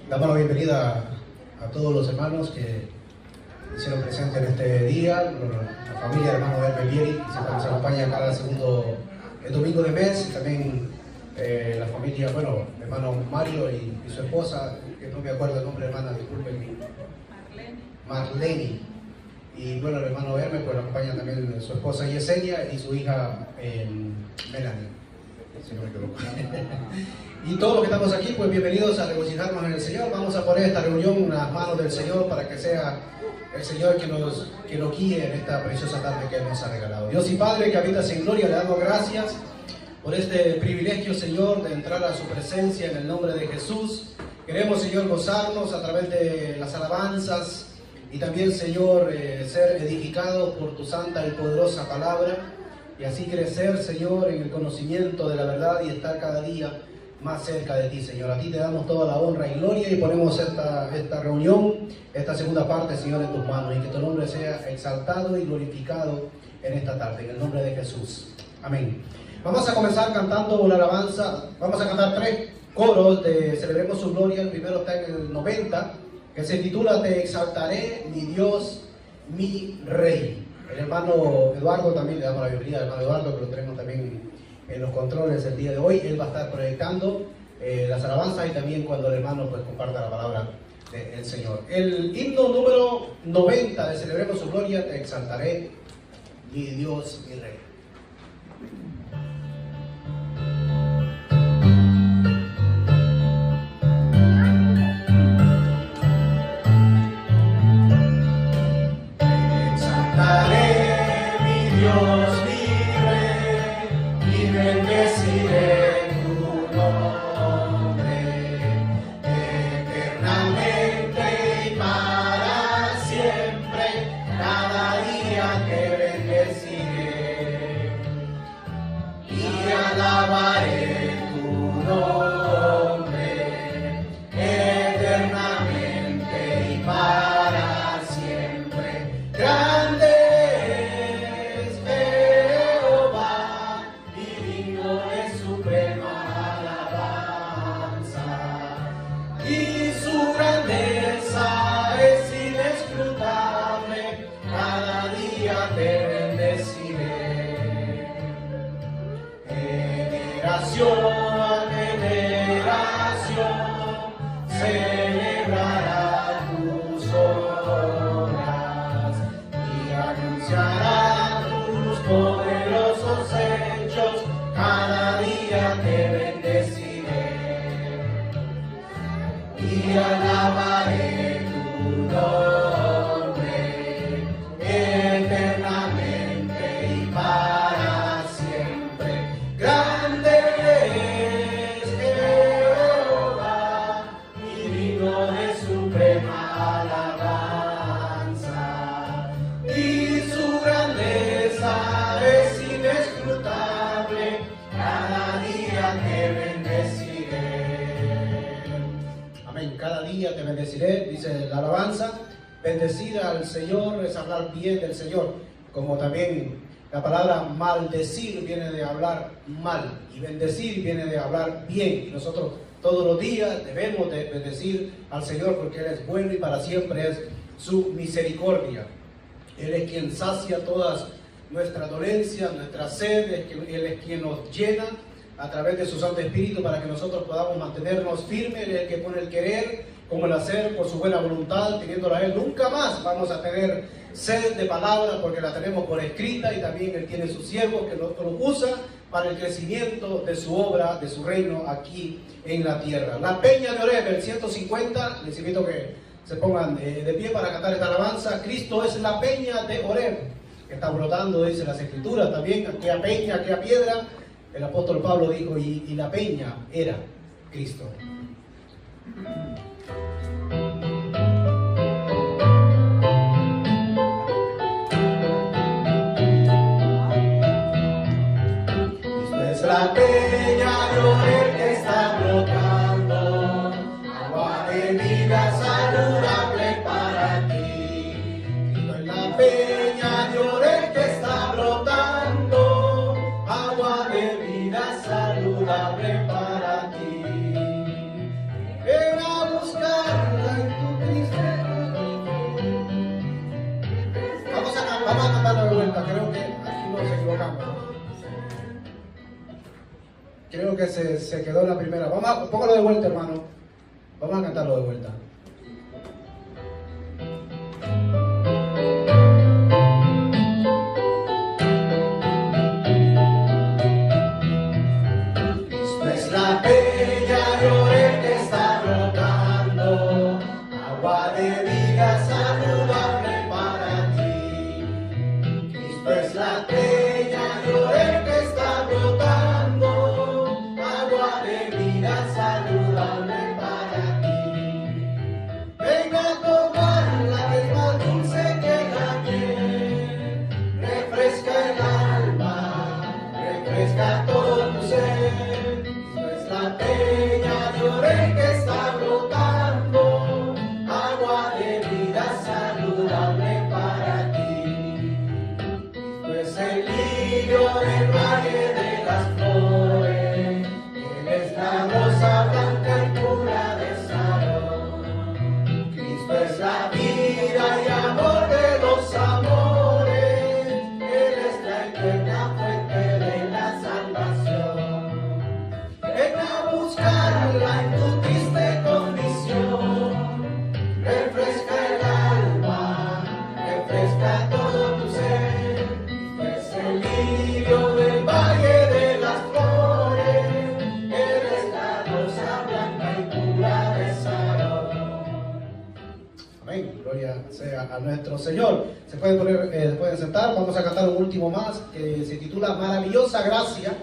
Damos la bienvenida a todos los hermanos que hicieron presente en este día, la familia del hermano Hermes Vieri, que siempre nos acompaña cada segundo domingo de mes, y también la familia, el hermano Mario y su esposa, que no me acuerdo el nombre, hermana, disculpen. Marlene. Y el hermano Hermes, pues lo acompaña también su esposa Yesenia y su hija Melanie, si no me equivoco. Y todos los que estamos aquí, pues bienvenidos a regocijarnos en el Señor. Vamos a poner esta reunión en las manos del Señor para que sea el Señor que nos guíe en esta preciosa tarde que Él nos ha regalado. Dios y Padre que habitas en gloria, le damos gracias por este privilegio, Señor, de entrar a su presencia en el nombre de Jesús. Queremos, Señor, gozarnos a través de las alabanzas y también, Señor, ser edificados por tu santa y poderosa palabra y así crecer, Señor, en el conocimiento de la verdad y estar cada día más cerca de ti, Señor. A ti te damos toda la honra y gloria y ponemos esta reunión, esta segunda parte, Señor, en tus manos, y que tu nombre sea exaltado y glorificado en esta tarde, en el nombre de Jesús. Amén. Vamos a comenzar cantando una alabanza. Vamos a cantar 3 coros de Celebremos su Gloria. El primero está en el 90, que se titula Te exaltaré, mi Dios, mi Rey. El hermano Eduardo, también le damos la bienvenida al hermano Eduardo, que lo tenemos también en los controles el día de hoy. Él va a estar proyectando las alabanzas y también cuando el hermano pues comparta la palabra del Señor. El himno número 90 de Celebremos su Gloria, Te exaltaré, mi Dios, mi Rey. Dice la alabanza. Bendecir al Señor es hablar bien del Señor, como también la palabra maldecir viene de hablar mal y bendecir viene de hablar bien. Y nosotros todos los días debemos de bendecir al Señor porque Él es bueno y para siempre es su misericordia. Él es quien sacia todas nuestras dolencias, nuestras sed. Él es quien nos llena a través de su Santo Espíritu para que nosotros podamos mantenernos firmes. Él es el que pone el querer como el hacer por su buena voluntad, teniéndola a Él. Nunca más vamos a tener sed de palabras porque la tenemos por escrita, y también Él tiene sus siervos que los usa para el crecimiento de su obra, de su reino aquí en la tierra. La Peña de Oreb, el 150, les invito a que se pongan de pie para cantar esta alabanza. Cristo es la Peña de Oreb, que está brotando, dice las Escrituras también, aquella peña, aquella piedra. El apóstol Pablo dijo, y la peña era Cristo. La peña de Oreb que está brotando, agua de vida saludable para ti. Cristo es la peña de Oreb que está brotando, agua de vida saludable para ti. Ven a buscar creo que se quedó en la primera. Póngalo de vuelta, hermano. Vamos a cantarlo de vuelta. Cristo es la peña, lloré que está brotando, agua de vida saludable para ti. Cristo es la peña, lloré que está brotando, agua de vida saludable para ti. Venga a tomarla, que es más dulce que la miel, refresca el alma, refresca todo tu ser. Cristo es la peña, lloré que está brotando, agua de vida saludable para ti. Cristo es el lirio del valle de las flores, Él es la rosa blanca y pura de Sarón. Cristo es la vida y amor de los amores, Él es la eterna fuente de la salvación. Ven a buscarla en tu triste condición, refresca el alma, refresca todo tu ser. Es el lirio del valle de las flores, Él es la rosa blanca y pura de Sarón. Amén. Gloria sea a nuestro Señor. Se pueden sentar. Vamos a cantar un último más que se titula Maravillosa Gracia.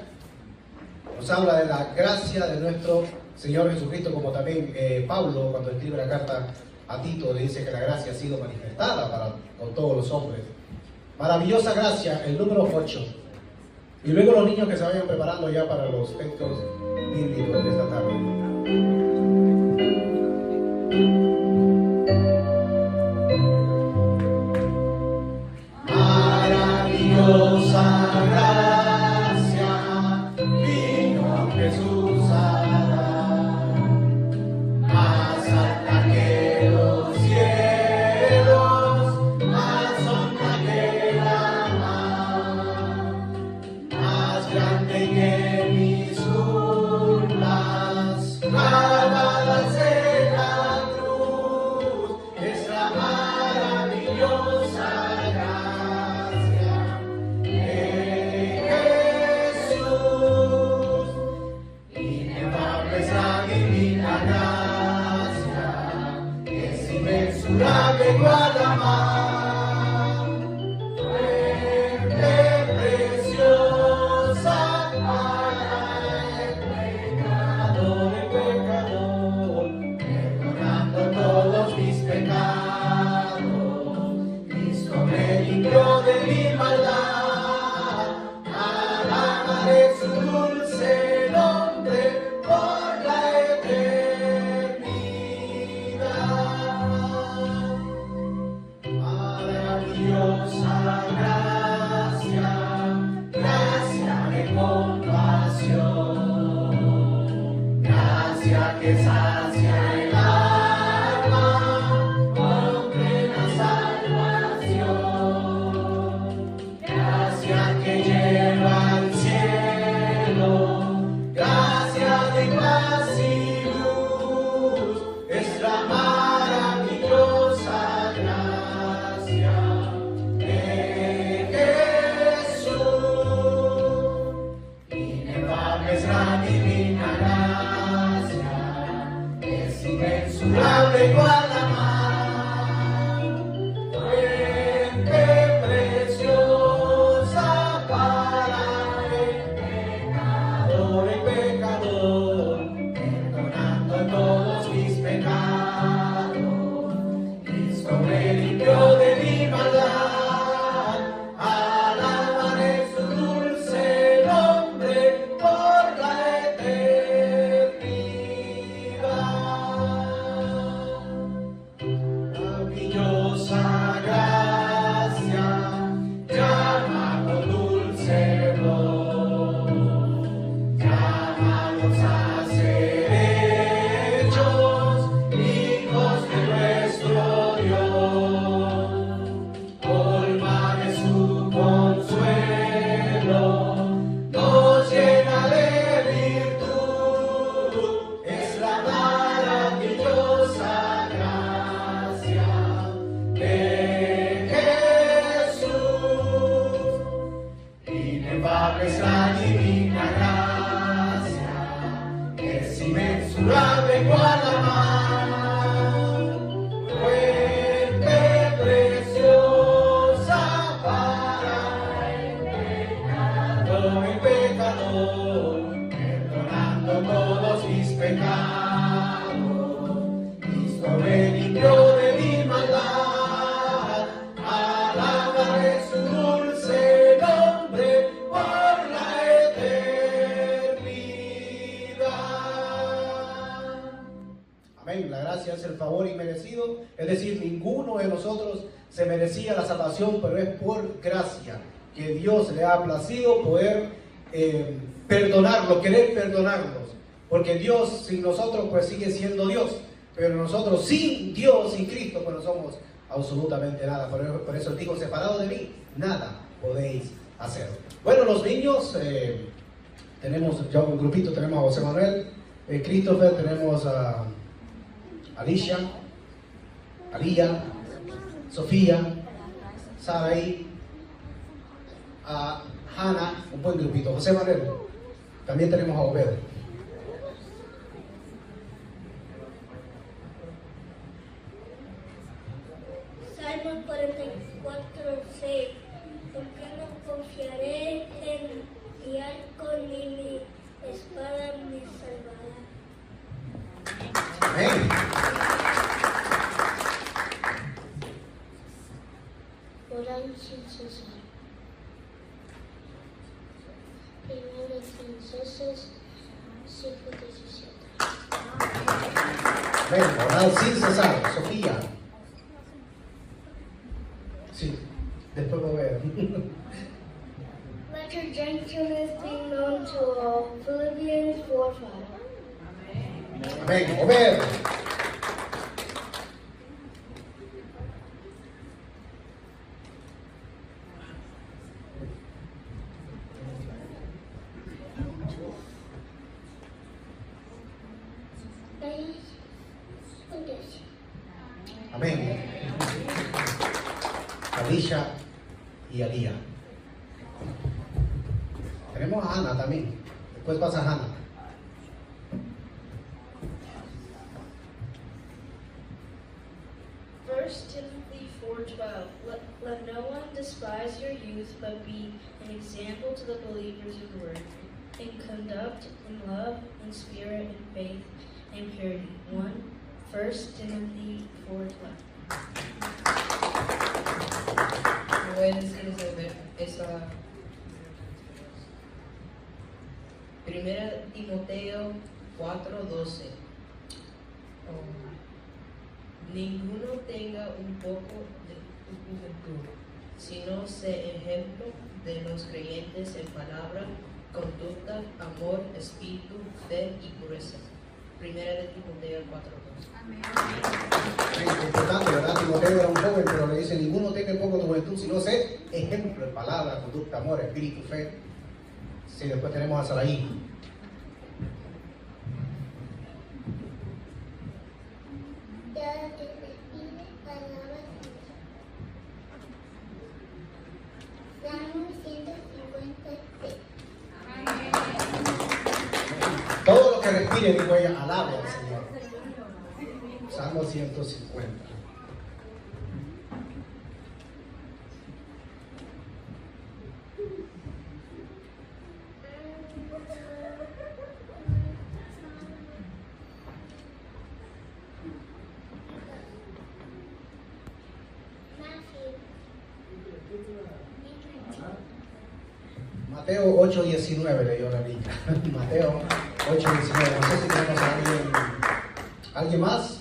Nos habla de la gracia de nuestro Señor Jesucristo, como también Pablo, cuando escribe la carta a Tito, le dice que la gracia ha sido manifestada con todos los hombres. Maravillosa gracia, el número 8. Y luego los niños que se vayan preparando ya para los textos bíblicos de esta tarde. Maravillosa gracia, vino Jesús a dar, más alta que los cielos, más honra que la mar, más grande que mis urnas, clavadas en la cruz, es la maravillosa gracia de Jesús. Inefable es la divina gracia, es inmensurable igual a mar, fuerte, preciosa para el pecador, perdonando todos mis pecados. Cristo me limpió de mi maldad, alabaré su dulce nombre por la eternidad. Maravillosa gracia, gracia de compasión, gracia que sacia el alma con plena salvación, gracia que lleva al cielo, gracia de paz y luz, es la maravillosa gracia de Jesús. Inefable es la divina gracia, es inmensurable igual a mar, fuente preciosa para el pecador, perdonando todos mis pecados. Cristo me limpió de mi maldad, alabaré su dulce nombre por la eternidad. Amén. La gracia es el favor inmerecido, es decir, ninguno de nosotros se merecía la salvación, pero es por gracia que Dios le ha placido poder perdonarlo, querer perdonarlos, porque Dios sin nosotros pues sigue siendo Dios, pero nosotros sin Dios, sin Cristo, pues no somos absolutamente nada. Por eso digo, separado de mí, nada podéis hacer. Bueno, los niños, tenemos ya un grupito, tenemos a José Manuel, Christopher, tenemos a Alicia, Alía, Sofía, Sarai, a Hannah, un buen grupito. José Manuel, también tenemos a Obed. Salmo 44:6. Porque no confiaré en mi arco ni mi espada me salvará. Amén. Orar sin cesar. Primero de Tesalonicenses 5:17. Amén. Orar sin cesar. Sofía. Sí, después lo veo. Let your gentleness be known to all. Philippians 4:5. Amén. Obed. Amén. Alicia y Alía. Tenemos a Ana también. Después pasa a Hannah. First Timothy 4:12. Let no one despise your youth, but be an example to the believers in word, in conduct, in love, in spirit, in faith, and purity. 1 Timothy 4:12. Voy a decir esa Primera Timoteo 4:12. Ninguno tenga un poco de tu juventud, sino sé ejemplo de los creyentes en palabra, conducta, amor, espíritu, fe y pureza. Primera de Timoteo 4:2. Es importante, ¿verdad? Timoteo era un joven, pero le dice: ninguno tenga en poco tu juventud, sino sé ejemplo en palabra, conducta, amor, espíritu, fe. Sí, después tenemos a Sarai. Salmo 156. Todo lo que respire, dijo ella, alabe al Señor. Salmo 150. Mateo 8:19 leyó la niña. Mateo 8:19. No sé si tenemos a alguien más,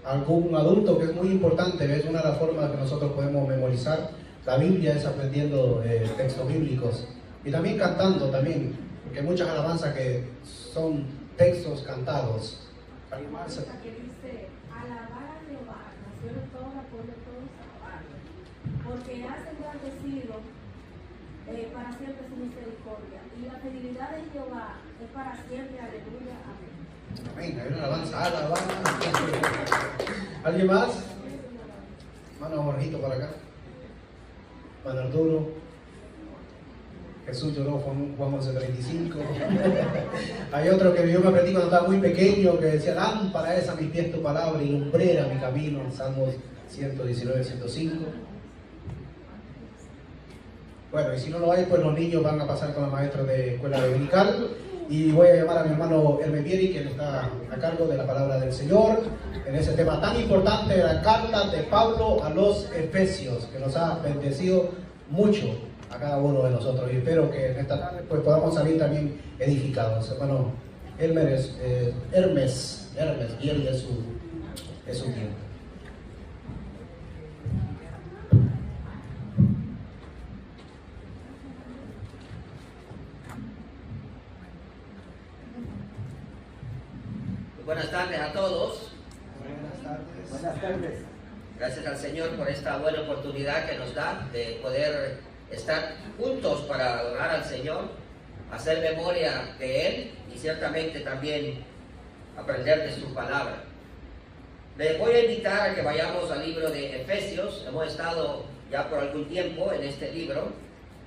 algún adulto, que es muy importante. Es una de las formas que nosotros podemos memorizar la Biblia, es aprendiendo textos bíblicos y también cantando también, porque hay muchas alabanzas que son textos cantados. ¿Alguien más? Que dice: alabar a Jehová, nació de todo la pueblo, todos alabarlo, porque has engrandecido para siempre su misericordia, y la fidelidad de Jehová es para siempre. Aleluya, amén. Amén. Hay una alabanza, alabanza. ¿Alguien más? Mano Jorgito por acá. Mano Arturo. Jesús lloró, Juan 11:35. Hay otro que yo me aprendí cuando estaba muy pequeño, que decía: lámpara es a mis pies tu palabra y lumbrera mi camino. Salmos 119:105. Bueno, y si no lo hay, pues los niños van a pasar con los maestros de escuela dominical. Y voy a llamar a mi hermano Hermes Vieri, quien está a cargo de la palabra del Señor en ese tema tan importante de la carta de Pablo a los Efesios, que nos ha bendecido mucho a cada uno de nosotros. Y espero que en esta tarde pues podamos salir también edificados. Hermano Hermes Vieri es su tardes. Buenas tardes. Gracias al Señor por esta buena oportunidad que nos da de poder estar juntos para adorar al Señor, hacer memoria de Él y ciertamente también aprender de su palabra. Les voy a invitar a que vayamos al libro de Efesios. Hemos estado ya por algún tiempo en este libro.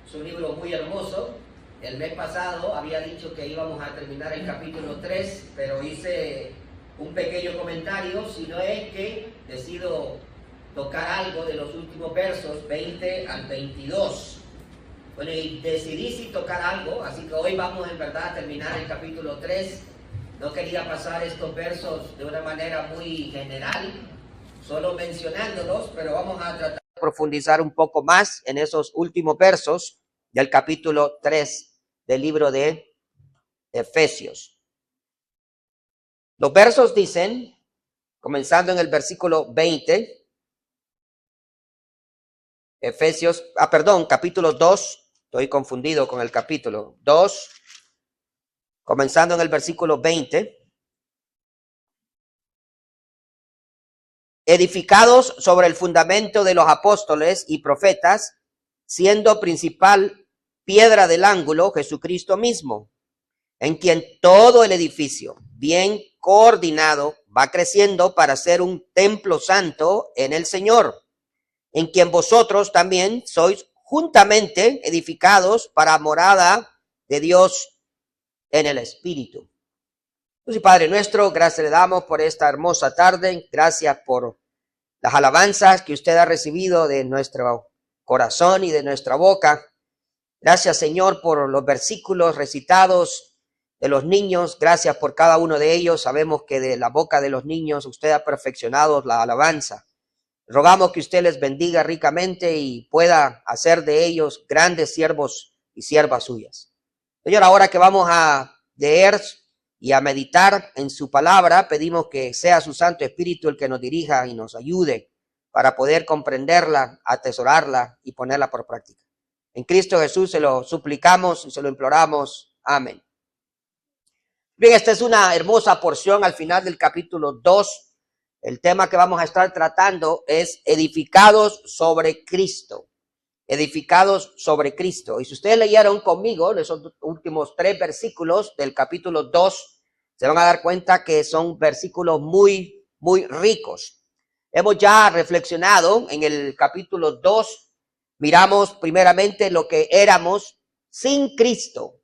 Es un libro muy hermoso. El mes pasado había dicho que íbamos a terminar el capítulo 3, pero hice un pequeño comentario, si no es que decido tocar algo de los últimos versos 20 al 22. Bueno, y decidí sí tocar algo, así que hoy vamos en verdad a terminar el capítulo 3. No quería pasar estos versos de una manera muy general, solo mencionándolos, pero vamos a tratar de profundizar un poco más en esos últimos versos del capítulo 3 del libro de Efesios. Los versos dicen, comenzando en el versículo 20, capítulo 2, estoy confundido con el capítulo 2, comenzando en el versículo 20. Edificados sobre el fundamento de los apóstoles y profetas, siendo principal piedra del ángulo Jesucristo mismo, en quien todo el edificio, bien coordinado, va creciendo para ser un templo santo en el Señor, en quien vosotros también sois juntamente edificados para morada de Dios en el Espíritu. Entonces, Padre nuestro, gracias le damos por esta hermosa tarde. Gracias por las alabanzas que usted ha recibido de nuestro corazón y de nuestra boca. Gracias, Señor, por los versículos recitados de los niños. Gracias por cada uno de ellos. Sabemos que de la boca de los niños usted ha perfeccionado la alabanza. Rogamos que usted les bendiga ricamente y pueda hacer de ellos grandes siervos y siervas suyas. Señor, ahora que vamos a leer y a meditar en su palabra, pedimos que sea su Santo Espíritu el que nos dirija y nos ayude para poder comprenderla, atesorarla y ponerla por práctica. En Cristo Jesús se lo suplicamos y se lo imploramos. Amén. Bien, esta es una hermosa porción al final del capítulo 2. El tema que vamos a estar tratando es edificados sobre Cristo. Edificados sobre Cristo. Y si ustedes leyeron conmigo esos últimos 3 versículos del capítulo 2, se van a dar cuenta que son versículos muy, muy ricos. Hemos ya reflexionado en el capítulo 2. Miramos primeramente lo que éramos sin Cristo.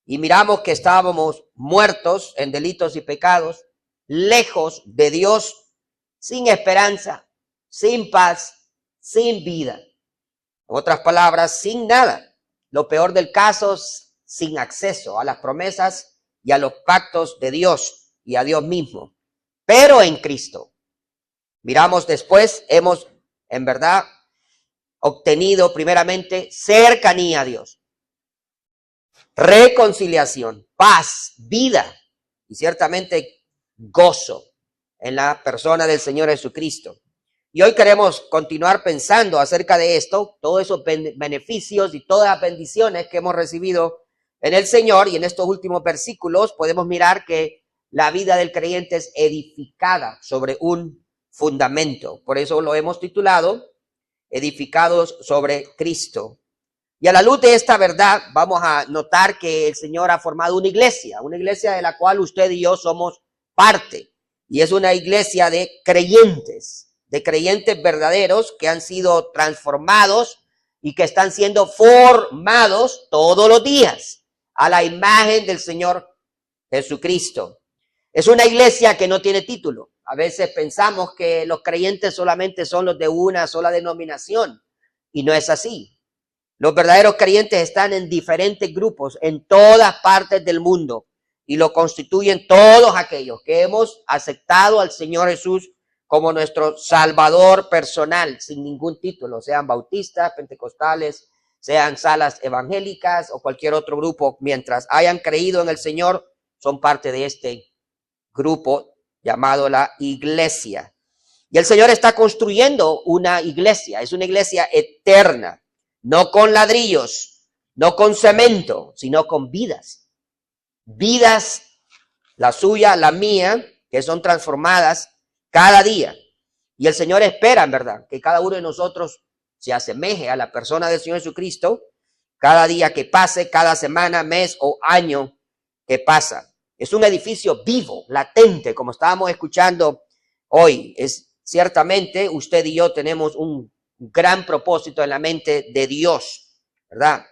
Y miramos que estábamos muertos en delitos y pecados, lejos de Dios, sin esperanza, sin paz, sin vida. En otras palabras, sin nada. Lo peor del caso, sin acceso a las promesas y a los pactos de Dios y a Dios mismo. Pero en Cristo. Miramos después, hemos en verdad obtenido primeramente cercanía a Dios, reconciliación, paz, vida y ciertamente gozo en la persona del Señor Jesucristo. Y hoy queremos continuar pensando acerca de esto, todos esos beneficios y todas las bendiciones que hemos recibido en el Señor. Y en estos últimos versículos podemos mirar que la vida del creyente es edificada sobre un fundamento. Por eso lo hemos titulado Edificados sobre Cristo. Y a la luz de esta verdad vamos a notar que el Señor ha formado una iglesia de la cual usted y yo somos parte. Y es una iglesia de creyentes verdaderos que han sido transformados y que están siendo formados todos los días a la imagen del Señor Jesucristo. Es una iglesia que no tiene título. A veces pensamos que los creyentes solamente son los de una sola denominación y no es así. Los verdaderos creyentes están en diferentes grupos en todas partes del mundo y lo constituyen todos aquellos que hemos aceptado al Señor Jesús como nuestro Salvador personal, sin ningún título, sean bautistas, pentecostales, sean salas evangélicas o cualquier otro grupo. Mientras hayan creído en el Señor, son parte de este grupo llamado la iglesia. Y el Señor está construyendo una iglesia, es una iglesia eterna, no con ladrillos, no con cemento, sino con vidas. Vidas, la suya, la mía, que son transformadas cada día. Y el Señor espera, en verdad, que cada uno de nosotros se asemeje a la persona del Señor Jesucristo cada día que pase, cada semana, mes o año que pasa. Es un edificio vivo, latente, como estábamos escuchando hoy. Es ciertamente usted y yo tenemos un gran propósito en la mente de Dios, ¿verdad?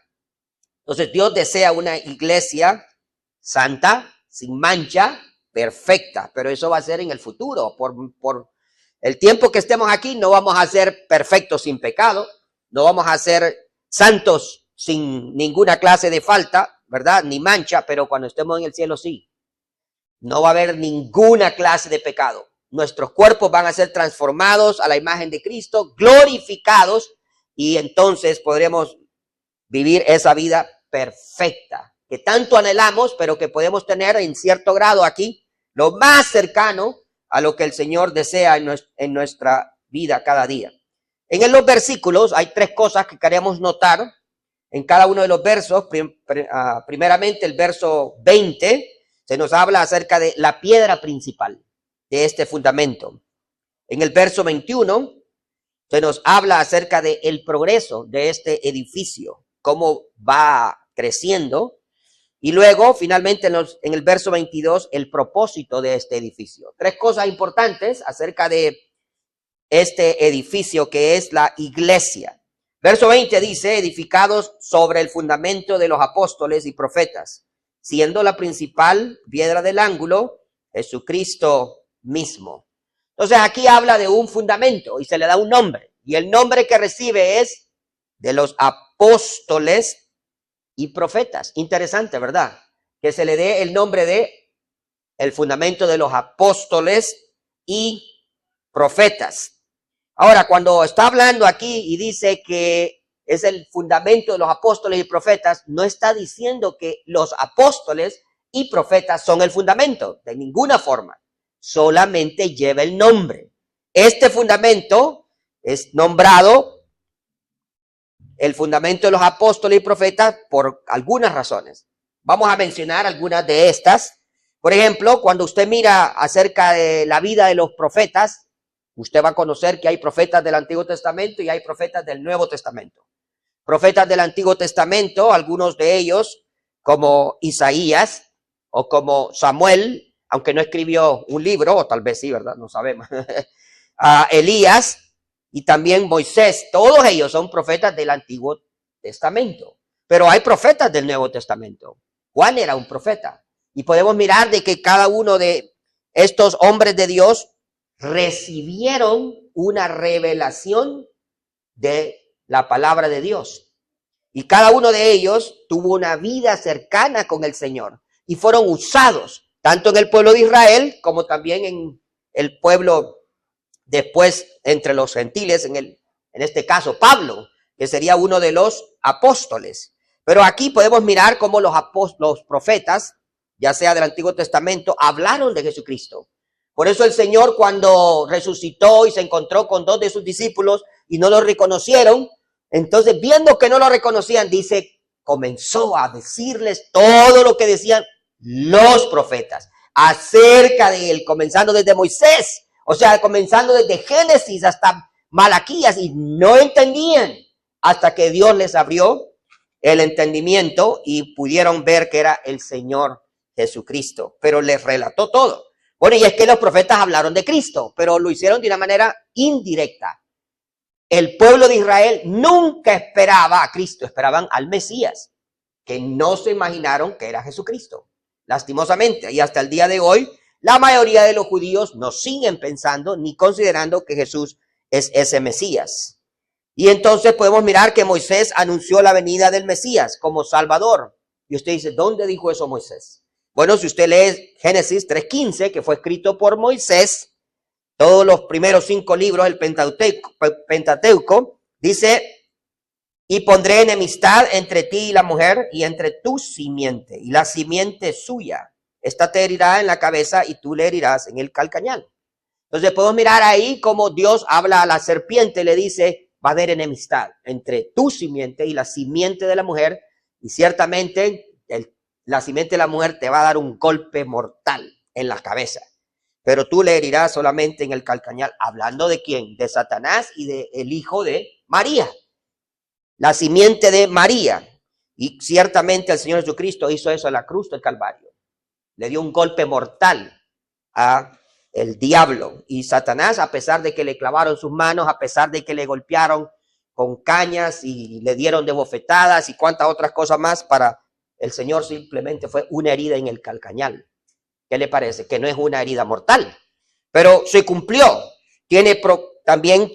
Entonces Dios desea una iglesia santa, sin mancha, perfecta, pero eso va a ser en el futuro. Por el tiempo que estemos aquí no vamos a ser perfectos sin pecado, no vamos a ser santos sin ninguna clase de falta, ¿verdad? Ni mancha, pero cuando estemos en el cielo sí. No va a haber ninguna clase de pecado. Nuestros cuerpos van a ser transformados a la imagen de Cristo, glorificados, y entonces podremos vivir esa vida perfecta que tanto anhelamos, pero que podemos tener en cierto grado aquí, lo más cercano a lo que el Señor desea en nuestra vida cada día. En los versículos hay tres cosas que queremos notar en cada uno de los versos. Primeramente, el verso 20 se nos habla acerca de la piedra principal de este fundamento. En el verso 21 se nos habla acerca del progreso de este edificio, cómo va creciendo. Y luego, finalmente, en el verso 22, el propósito de este edificio. Tres cosas importantes acerca de este edificio que es la iglesia. Verso 20 dice, edificados sobre el fundamento de los apóstoles y profetas, siendo la principal piedra del ángulo Jesucristo mismo. Entonces aquí habla de un fundamento y se le da un nombre. Y el nombre que recibe es de los apóstoles y profetas. Interesante, ¿verdad? Que se le dé el nombre de el fundamento de los apóstoles y profetas. Ahora, cuando está hablando aquí y dice que es el fundamento de los apóstoles y profetas, no está diciendo que los apóstoles y profetas son el fundamento, de ninguna forma. Solamente lleva el nombre. Este fundamento es nombrado el fundamento de los apóstoles y profetas por algunas razones. Vamos a mencionar algunas de estas. Por ejemplo, cuando usted mira acerca de la vida de los profetas, usted va a conocer que hay profetas del Antiguo Testamento y hay profetas del Nuevo Testamento. Profetas del Antiguo Testamento, algunos de ellos, como Isaías o como Samuel, aunque no escribió un libro, o tal vez sí, ¿verdad? No sabemos. Elías y también Moisés, todos ellos son profetas del Antiguo Testamento. Pero hay profetas del Nuevo Testamento. Juan era un profeta. Y podemos mirar de que cada uno de estos hombres de Dios recibieron una revelación de la palabra de Dios. Y cada uno de ellos tuvo una vida cercana con el Señor. Y fueron usados, tanto en el pueblo de Israel, como también en el pueblo después entre los gentiles, en este caso Pablo, que sería uno de los apóstoles. Pero aquí podemos mirar cómo los profetas, ya sea del Antiguo Testamento, hablaron de Jesucristo. Por eso el Señor, cuando resucitó y se encontró con dos de sus discípulos y no lo reconocieron, entonces viendo que no lo reconocían, dice, comenzó a decirles todo lo que decían los profetas acerca de él, comenzando desde Moisés, o sea, comenzando desde Génesis hasta Malaquías, y no entendían hasta que Dios les abrió el entendimiento y pudieron ver que era el Señor Jesucristo, pero les relató todo. Bueno, y es que los profetas hablaron de Cristo, pero lo hicieron de una manera indirecta. El pueblo de Israel nunca esperaba a Cristo, esperaban al Mesías, que no se imaginaron que era Jesucristo, lastimosamente. Y hasta el día de hoy, la mayoría de los judíos no siguen pensando ni considerando que Jesús es ese Mesías. Y entonces podemos mirar que Moisés anunció la venida del Mesías como Salvador. Y usted dice, ¿dónde dijo eso Moisés? Bueno, si usted lee Génesis 3:15, que fue escrito por Moisés, todos los primeros 5 libros del Pentateuco, dice, y pondré enemistad entre ti y la mujer y entre tu simiente y la simiente suya. Esta te herirá en la cabeza y tú le herirás en el calcañal. Entonces podemos mirar ahí cómo Dios habla a la serpiente, le dice, va a haber enemistad entre tu simiente y la simiente de la mujer, y ciertamente la simiente de la mujer te va a dar un golpe mortal en la cabeza. pero tú le herirás solamente en el calcañar. ¿Hablando de quién? De Satanás y del hijo de María, la simiente de María. Y ciertamente el Señor Jesucristo hizo eso en la cruz del Calvario. Le dio un golpe mortal a el diablo. Y Satanás, a pesar de que le clavaron sus manos, a pesar de que le golpearon con cañas y le dieron de bofetadas y cuantas otras cosas más, para el Señor simplemente fue una herida en el calcañal. ¿Qué le parece? Que no es una herida mortal, pero se cumplió. Tiene también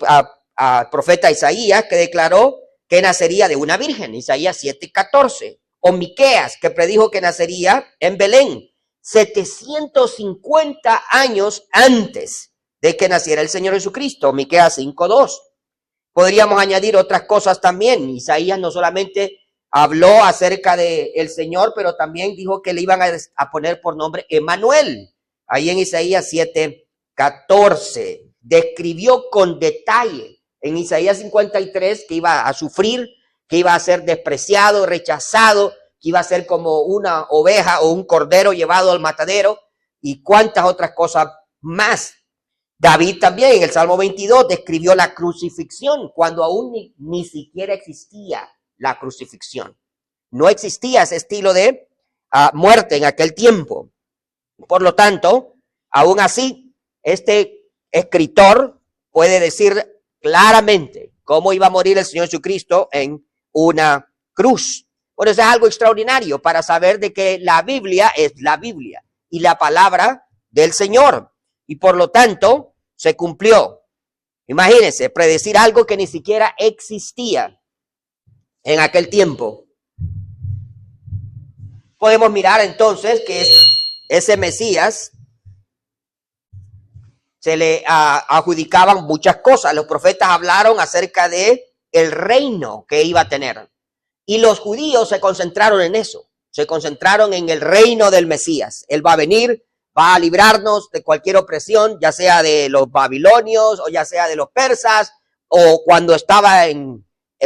a profeta Isaías, que declaró que nacería de una virgen, Isaías 7:14, o Miqueas, que predijo que nacería en Belén 750 años antes de que naciera el Señor Jesucristo, Miqueas 5:2. Podríamos añadir otras cosas también. Isaías no solamente habló acerca del Señor, pero también dijo que le iban a poner por nombre Emmanuel. Ahí en Isaías 7:14 describió con detalle en Isaías 53 que iba a sufrir, que iba a ser despreciado, rechazado, que iba a ser como una oveja o un cordero llevado al matadero y cuantas otras cosas más. David también en el Salmo 22 describió la crucifixión cuando aún ni siquiera existía la crucifixión. No existía ese estilo de muerte en aquel tiempo. Por lo tanto, aún así, este escritor puede decir claramente cómo iba a morir el Señor Jesucristo en una cruz. Bueno, eso es algo extraordinario para saber de que la Biblia es la Biblia y la palabra del Señor. Y por lo tanto, se cumplió. Imagínense, predecir algo que ni siquiera existía en aquel tiempo. Podemos mirar entonces que ese Mesías se le adjudicaban muchas cosas. Los profetas hablaron acerca de el reino que iba a tener. Y los judíos se concentraron en eso. Se concentraron en el reino del Mesías. Él va a venir, va a librarnos de cualquier opresión, ya sea de los babilonios o ya sea de los persas, o cuando estaba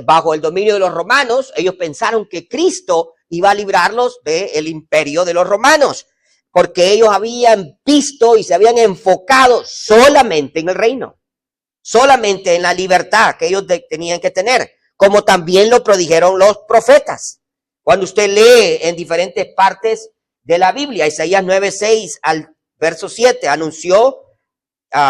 bajo el dominio de los romanos, ellos pensaron que Cristo iba a librarlos del imperio de los romanos, porque ellos habían visto y se habían enfocado solamente en el reino, solamente en la libertad que ellos tenían que tener, como también lo predijeron los profetas. Cuando usted lee en diferentes partes de la Biblia, Isaías 9:6 al verso 7, anunció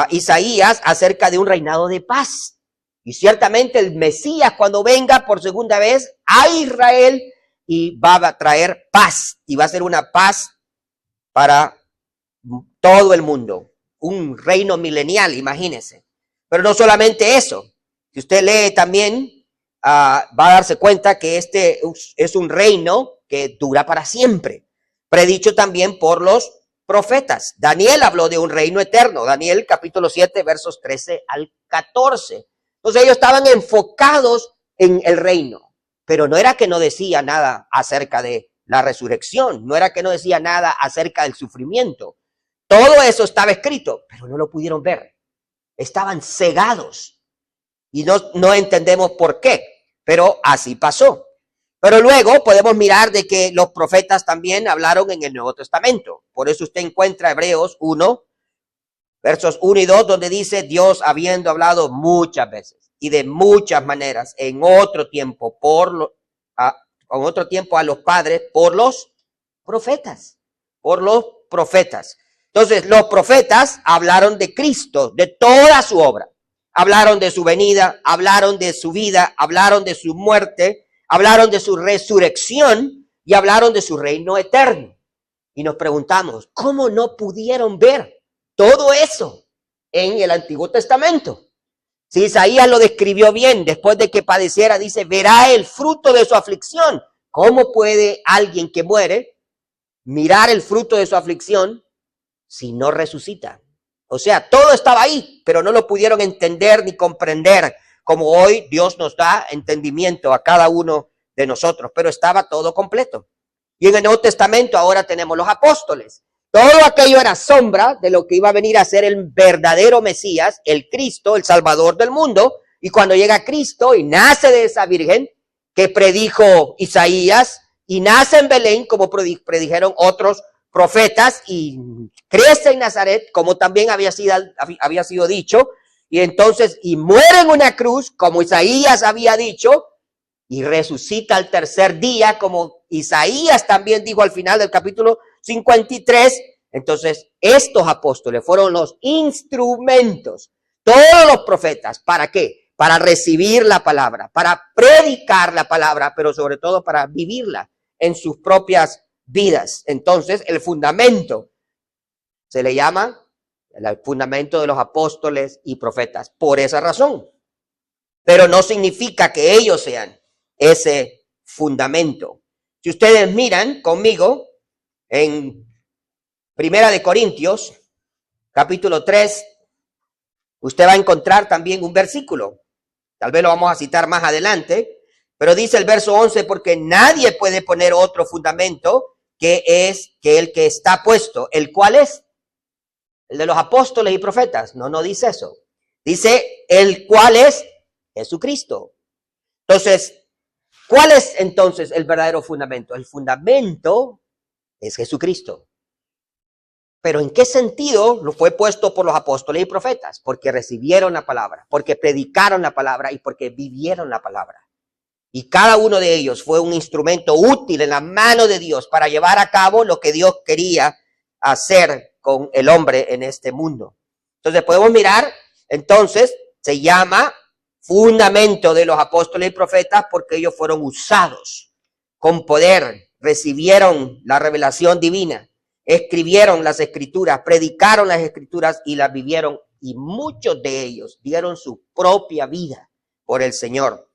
Isaías acerca de un reinado de paz. Y ciertamente el Mesías, cuando venga por segunda vez a Israel, y va a traer paz, y va a ser una paz para todo el mundo, un reino milenial, imagínense. Pero no solamente eso, si usted lee también, va a darse cuenta que este es un reino que dura para siempre, predicho también por los profetas. Daniel habló de un reino eterno, Daniel capítulo 7, versos 13 al 14. Entonces ellos estaban enfocados en el reino, pero no era que no decía nada acerca de la resurrección, no era que no decía nada acerca del sufrimiento. Todo eso estaba escrito, pero no lo pudieron ver. Estaban cegados y no entendemos por qué, pero así pasó. Pero luego podemos mirar de que los profetas también hablaron en el Nuevo Testamento. Por eso usted encuentra Hebreos 1, versos 1 y 2, donde dice: Dios, habiendo hablado muchas veces y de muchas maneras en otro tiempo a los padres por los profetas, Entonces los profetas hablaron de Cristo, de toda su obra. Hablaron de su venida, hablaron de su vida, hablaron de su muerte, hablaron de su resurrección y hablaron de su reino eterno. Y nos preguntamos, ¿cómo no pudieron ver todo eso en el Antiguo Testamento? Si Isaías lo describió bien, después de que padeciera, dice, verá el fruto de su aflicción. ¿Cómo puede alguien que muere mirar el fruto de su aflicción si no resucita? O sea, todo estaba ahí, pero no lo pudieron entender ni comprender, como hoy Dios nos da entendimiento a cada uno de nosotros, pero estaba todo completo. Y en el Nuevo Testamento ahora tenemos los apóstoles. Todo aquello era sombra de lo que iba a venir a ser el verdadero Mesías, el Cristo, el Salvador del mundo. Y cuando llega Cristo y nace de esa virgen que predijo Isaías, y nace en Belén, como predijeron otros profetas y crece en Nazaret, como también había sido dicho, y entonces, y muere en una cruz, como Isaías había dicho, y resucita al tercer día, como Isaías también dijo al final del capítulo 53. Entonces, estos apóstoles fueron los instrumentos, todos los profetas, ¿para qué? Para recibir la palabra, para predicar la palabra, pero sobre todo para vivirla en sus propias vidas. Entonces, el fundamento se le llama el fundamento de los apóstoles y profetas, por esa razón. Pero no significa que ellos sean ese fundamento. Si ustedes miran conmigo en Primera de Corintios, capítulo 3, usted va a encontrar también un versículo. Tal vez lo vamos a citar más adelante, pero dice el verso 11, porque nadie puede poner otro fundamento que el que está puesto, el cual es el de los apóstoles y profetas. No dice eso. Dice el cual es Jesucristo. Entonces, ¿cuál es entonces el verdadero fundamento? El fundamento es Jesucristo. Pero ¿en qué sentido lo fue puesto por los apóstoles y profetas? Porque recibieron la palabra, porque predicaron la palabra y porque vivieron la palabra. Y cada uno de ellos fue un instrumento útil en la mano de Dios para llevar a cabo lo que Dios quería hacer con el hombre en este mundo. Entonces podemos mirar, entonces se llama fundamento de los apóstoles y profetas porque ellos fueron usados con poder, recibieron la revelación divina, escribieron las escrituras, predicaron las escrituras y las vivieron, y muchos de ellos dieron su propia vida por el Señor.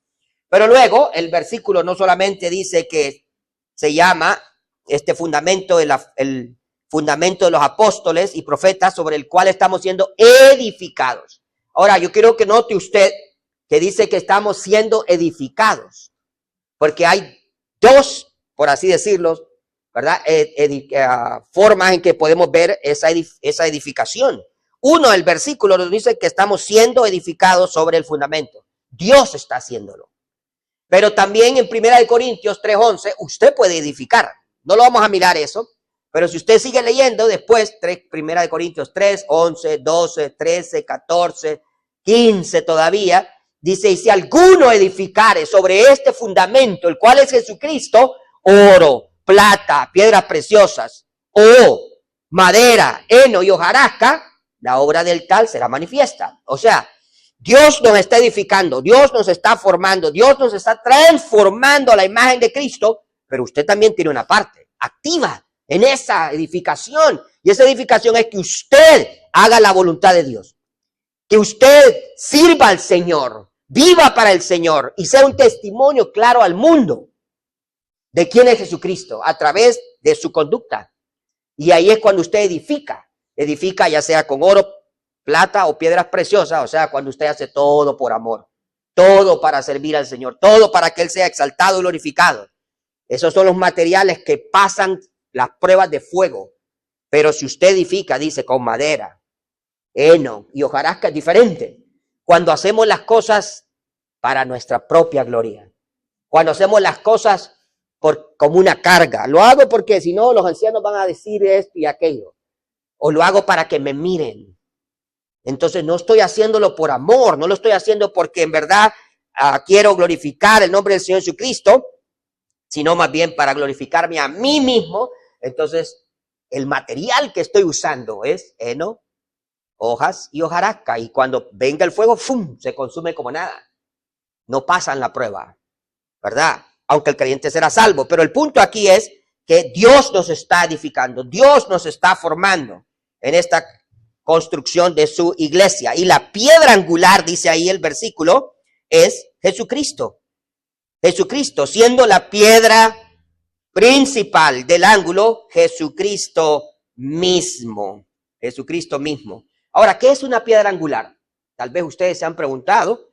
Pero luego el versículo no solamente dice que se llama este fundamento, el fundamento de los apóstoles y profetas sobre el cual estamos siendo edificados. Ahora, yo quiero que note usted que dice que estamos siendo edificados, porque hay dos, por así decirlo, ¿verdad? Formas en que podemos ver esa edificación. Uno, el versículo nos dice que estamos siendo edificados sobre el fundamento. Dios está haciéndolo. Pero también en 1 Corintios 3:11, usted puede edificar. No lo vamos a mirar eso, pero si usted sigue leyendo después, 1 Corintios 3:11, 12, 13, 14, 15 todavía, dice, y si alguno edificare sobre este fundamento, el cual es Jesucristo, oro, plata, piedras preciosas, o madera, heno y hojarasca, la obra del tal será manifiesta. O sea, Dios nos está edificando, Dios nos está formando, Dios nos está transformando a la imagen de Cristo, pero usted también tiene una parte activa en esa edificación. Y esa edificación es que usted haga la voluntad de Dios, que usted sirva al Señor, viva para el Señor y sea un testimonio claro al mundo de quién es Jesucristo a través de su conducta. Y ahí es cuando usted edifica ya sea con oro, plata o piedras preciosas, o sea, cuando usted hace todo por amor, todo para servir al Señor, todo para que Él sea exaltado y glorificado. Esos son los materiales que pasan las pruebas de fuego. Pero si usted edifica, dice, con madera, heno y hojarasca, es diferente. Cuando hacemos las cosas para nuestra propia gloria, cuando hacemos las cosas como una carga, lo hago porque si no los ancianos van a decir esto y aquello, o lo hago para que me miren. Entonces no estoy haciéndolo por amor, no lo estoy haciendo porque en verdad quiero glorificar el nombre del Señor Jesucristo, sino más bien para glorificarme a mí mismo. Entonces el material que estoy usando es heno, hojas y hojarasca, y cuando venga el fuego, ¡fum!, se consume como nada. No pasan la prueba, ¿verdad? Aunque el creyente será salvo. Pero el punto aquí es que Dios nos está edificando, Dios nos está formando en esta construcción de su iglesia. Y la piedra angular, dice ahí el versículo, es Jesucristo. Jesucristo, siendo la piedra principal del ángulo, Jesucristo mismo. Jesucristo mismo. Ahora, ¿qué es una piedra angular? Tal vez ustedes se han preguntado,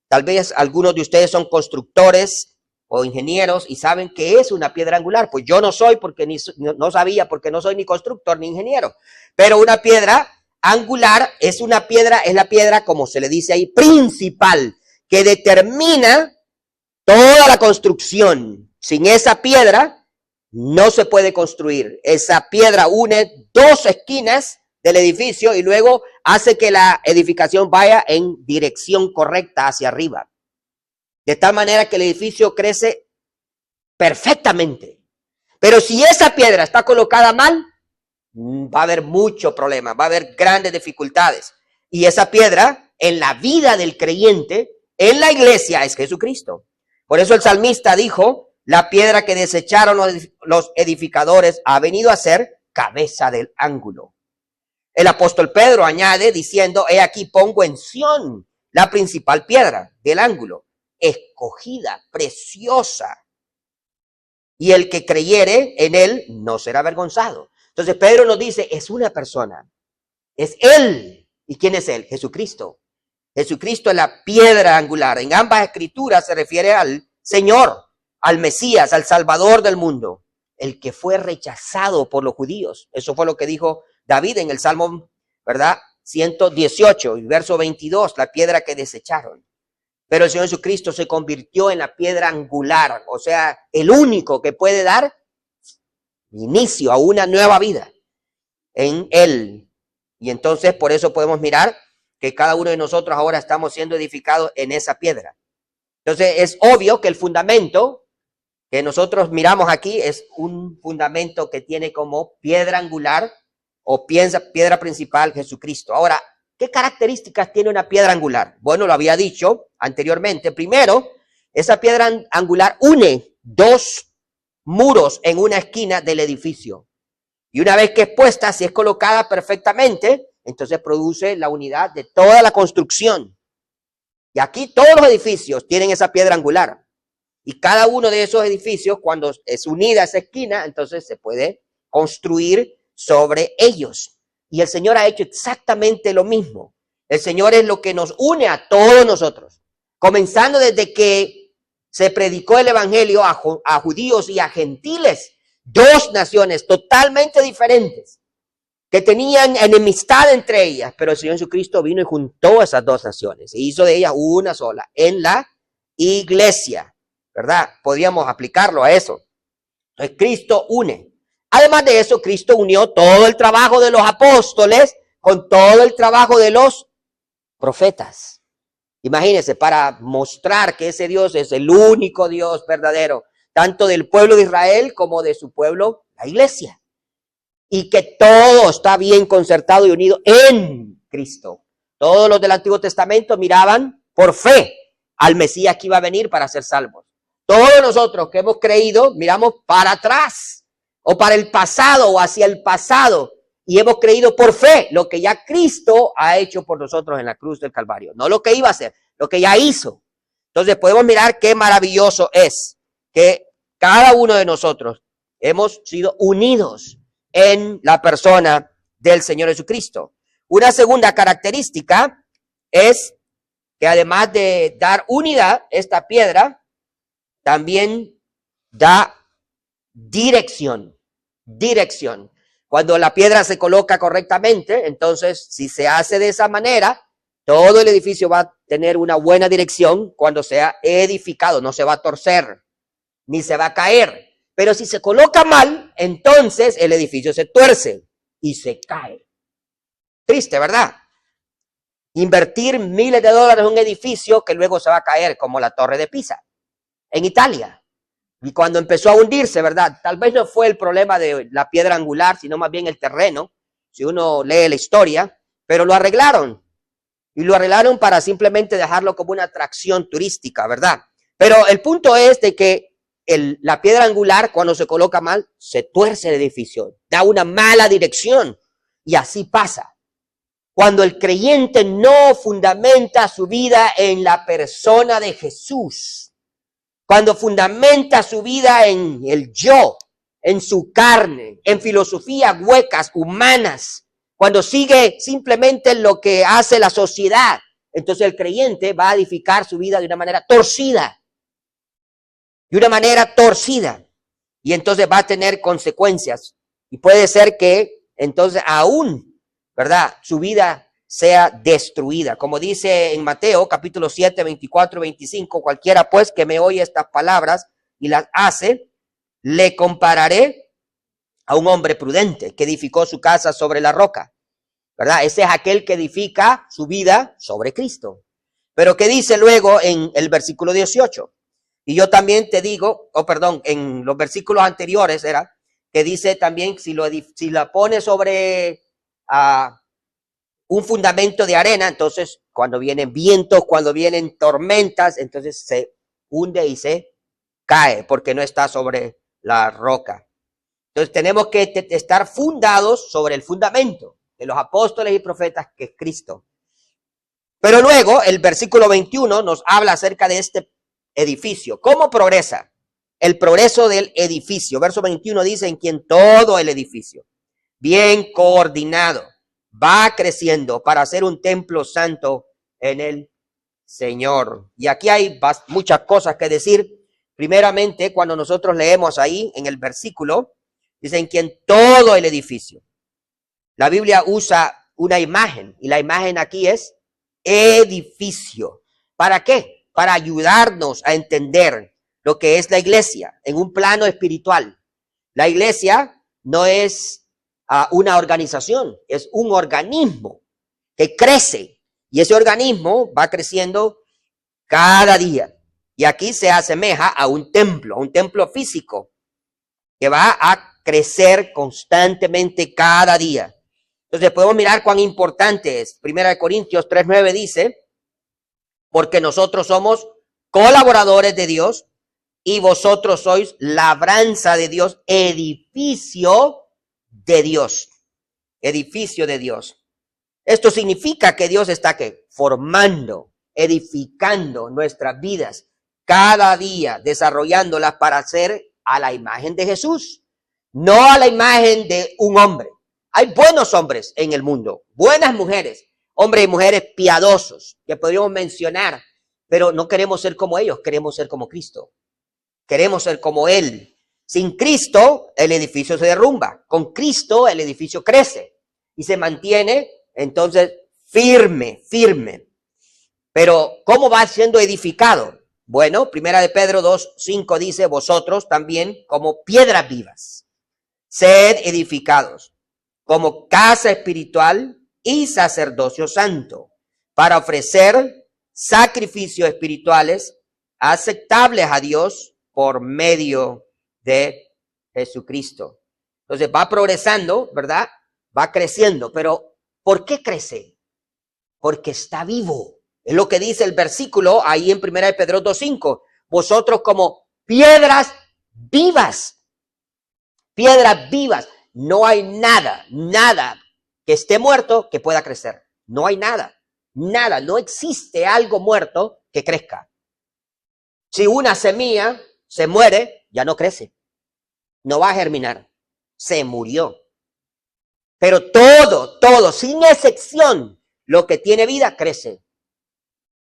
tal vez algunos de ustedes son constructores o ingenieros y saben qué es una piedra angular. Pues yo no soy porque no sabía, porque no soy ni constructor ni ingeniero. Pero una piedra angular es la piedra, como se le dice ahí, principal, que determina toda la construcción. Sin esa piedra no se puede construir. Esa piedra une dos esquinas del edificio y luego hace que la edificación vaya en dirección correcta hacia arriba. De tal manera que el edificio crece perfectamente. Pero si esa piedra está colocada mal, va a haber mucho problema, va a haber grandes dificultades. Y esa piedra en la vida del creyente, en la iglesia, es Jesucristo. Por eso el salmista dijo, la piedra que desecharon los edificadores ha venido a ser cabeza del ángulo. El apóstol Pedro añade diciendo, he aquí pongo en Sión la principal piedra del ángulo, escogida, preciosa. Y el que creyere en él no será avergonzado. Entonces Pedro nos dice, es una persona, es él. ¿Y quién es él? Jesucristo. Jesucristo es la piedra angular. En ambas escrituras se refiere al Señor, al Mesías, al Salvador del mundo, el que fue rechazado por los judíos. Eso fue lo que dijo David en el Salmo, ¿verdad? 118, verso 22, la piedra que desecharon. Pero el Señor Jesucristo se convirtió en la piedra angular, o sea, el único que puede dar inicio a una nueva vida en Él. Y entonces por eso podemos mirar que cada uno de nosotros ahora estamos siendo edificados en esa piedra. Entonces es obvio que el fundamento que nosotros miramos aquí es un fundamento que tiene como piedra angular o piedra principal Jesucristo. Ahora, ¿qué características tiene una piedra angular? Bueno, lo había dicho anteriormente. Primero, esa piedra angular une dos muros en una esquina del edificio. Y una vez que es puesta, si es colocada perfectamente, entonces produce la unidad de toda la construcción. Y aquí todos los edificios tienen esa piedra angular. Y cada uno de esos edificios, cuando es unida esa esquina, entonces se puede construir sobre ellos. Y el Señor ha hecho exactamente lo mismo. El Señor es lo que nos une a todos nosotros. Comenzando desde que se predicó el evangelio a judíos y a gentiles. Dos naciones totalmente diferentes que tenían enemistad entre ellas. Pero el Señor Jesucristo vino y juntó a esas dos naciones. E hizo de ellas una sola en la iglesia. ¿Verdad? Podríamos aplicarlo a eso. Entonces Cristo une. Además de eso, Cristo unió todo el trabajo de los apóstoles con todo el trabajo de los profetas. Imagínense, para mostrar que ese Dios es el único Dios verdadero, tanto del pueblo de Israel como de su pueblo, la iglesia. Y que todo está bien concertado y unido en Cristo. Todos los del Antiguo Testamento miraban por fe al Mesías que iba a venir para ser salvos. Todos nosotros que hemos creído, miramos para atrás o para el pasado o hacia el pasado y hemos creído por fe lo que ya Cristo ha hecho por nosotros en la cruz del Calvario. No lo que iba a hacer, lo que ya hizo. Entonces podemos mirar qué maravilloso es que cada uno de nosotros hemos sido unidos en la persona del Señor Jesucristo. Una segunda característica es que además de dar unidad, esta piedra también da dirección. Cuando la piedra se coloca correctamente, entonces si se hace de esa manera, todo el edificio va a tener una buena dirección cuando sea edificado, no se va a torcer, ni se va a caer. Pero si se coloca mal, entonces el edificio se tuerce y se cae. Triste, ¿verdad? Invertir miles de dólares en un edificio que luego se va a caer, como la Torre de Pisa en Italia. Y cuando empezó a hundirse, ¿verdad? Tal vez no fue el problema de la piedra angular, sino más bien el terreno, si uno lee la historia, pero lo arreglaron. Y lo arreglaron para simplemente dejarlo como una atracción turística, ¿verdad? Pero el punto es de que la piedra angular, cuando se coloca mal, se tuerce el edificio, da una mala dirección. Y así pasa. Cuando el creyente no fundamenta su vida en la persona de Jesús, cuando fundamenta su vida en el yo, en su carne, en filosofías huecas, humanas, cuando sigue simplemente lo que hace la sociedad, entonces el creyente va a edificar su vida de una manera torcida. Y entonces va a tener consecuencias. Y puede ser que entonces aún, ¿verdad?, su vida sea destruida. Como dice en Mateo capítulo 7, 24 y 25, cualquiera pues que me oye estas palabras y las hace, le compararé a un hombre prudente que edificó su casa sobre la roca, ¿verdad? Ese es aquel que edifica su vida sobre Cristo. Pero ¿qué dice luego en el versículo 18? Y yo también te digo, en los versículos anteriores era, que dice también, si la pone sobre un fundamento de arena, entonces cuando vienen vientos, cuando vienen tormentas, entonces se hunde y se cae, porque no está sobre la roca. Entonces tenemos que estar fundados sobre el fundamento de los apóstoles y profetas, que es Cristo. Pero luego el versículo 21 nos habla acerca de este edificio. ¿Cómo progresa? El progreso del edificio. Verso 21 dice, en quien todo el edificio, bien coordinado, va creciendo para ser un templo santo en el Señor. Y aquí hay muchas cosas que decir. Primeramente, cuando nosotros leemos ahí en el versículo, dice, en quien todo el edificio. La Biblia usa una imagen, y la imagen aquí es edificio. ¿Para qué? Para ayudarnos a entender lo que es la iglesia en un plano espiritual. La iglesia no es una organización, es un organismo que crece, y ese organismo va creciendo cada día. Y aquí se asemeja a un templo físico que va a crecer constantemente cada día. Entonces podemos mirar cuán importante es. 1 Corintios 3:9 dice, porque nosotros somos colaboradores de Dios y vosotros sois labranza de Dios, edificio de Dios. Edificio de Dios. Esto significa que Dios está formando, edificando nuestras vidas cada día, desarrollándolas para ser a la imagen de Jesús, no a la imagen de un hombre. Hay buenos hombres en el mundo, buenas mujeres, hombres y mujeres piadosos que podríamos mencionar, pero no queremos ser como ellos, queremos ser como Cristo. Queremos ser como Él. Sin Cristo, el edificio se derrumba. Con Cristo, el edificio crece y se mantiene, entonces, firme. Pero, ¿cómo va siendo edificado? Bueno, 1 Pedro 2:5 dice, vosotros también como piedras vivas, sed edificados como casa espiritual y sacerdocio santo, para ofrecer sacrificios espirituales aceptables a Dios por medio de Jesucristo. Entonces va progresando, ¿verdad? Va creciendo, pero ¿por qué crece? Porque está vivo. Es lo que dice el versículo ahí en 1 Pedro 2:5. Vosotros como piedras vivas. Piedras vivas. No hay nada que esté muerto que pueda crecer. No hay nada. No existe algo muerto que crezca. Si una semilla se muere, ya no crece. No va a germinar. Se murió. Pero todo, sin excepción, lo que tiene vida crece.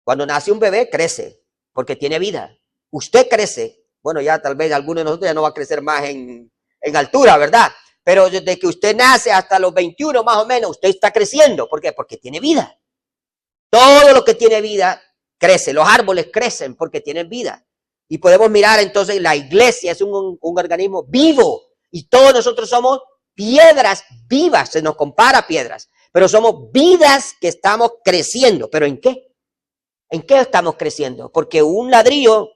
Cuando nace un bebé, crece, porque tiene vida. Usted crece. Bueno, ya tal vez alguno de nosotros ya no va a crecer más en altura, ¿verdad? Pero desde que usted nace hasta los 21 más o menos, usted está creciendo. ¿Por qué? Porque tiene vida. Todo lo que tiene vida crece. Los árboles crecen porque tienen vida. Y podemos mirar entonces, la iglesia es un organismo vivo. Y todos nosotros somos piedras vivas. Se nos compara a piedras. Pero somos vidas que estamos creciendo. ¿Pero en qué? ¿En qué estamos creciendo? Porque un ladrillo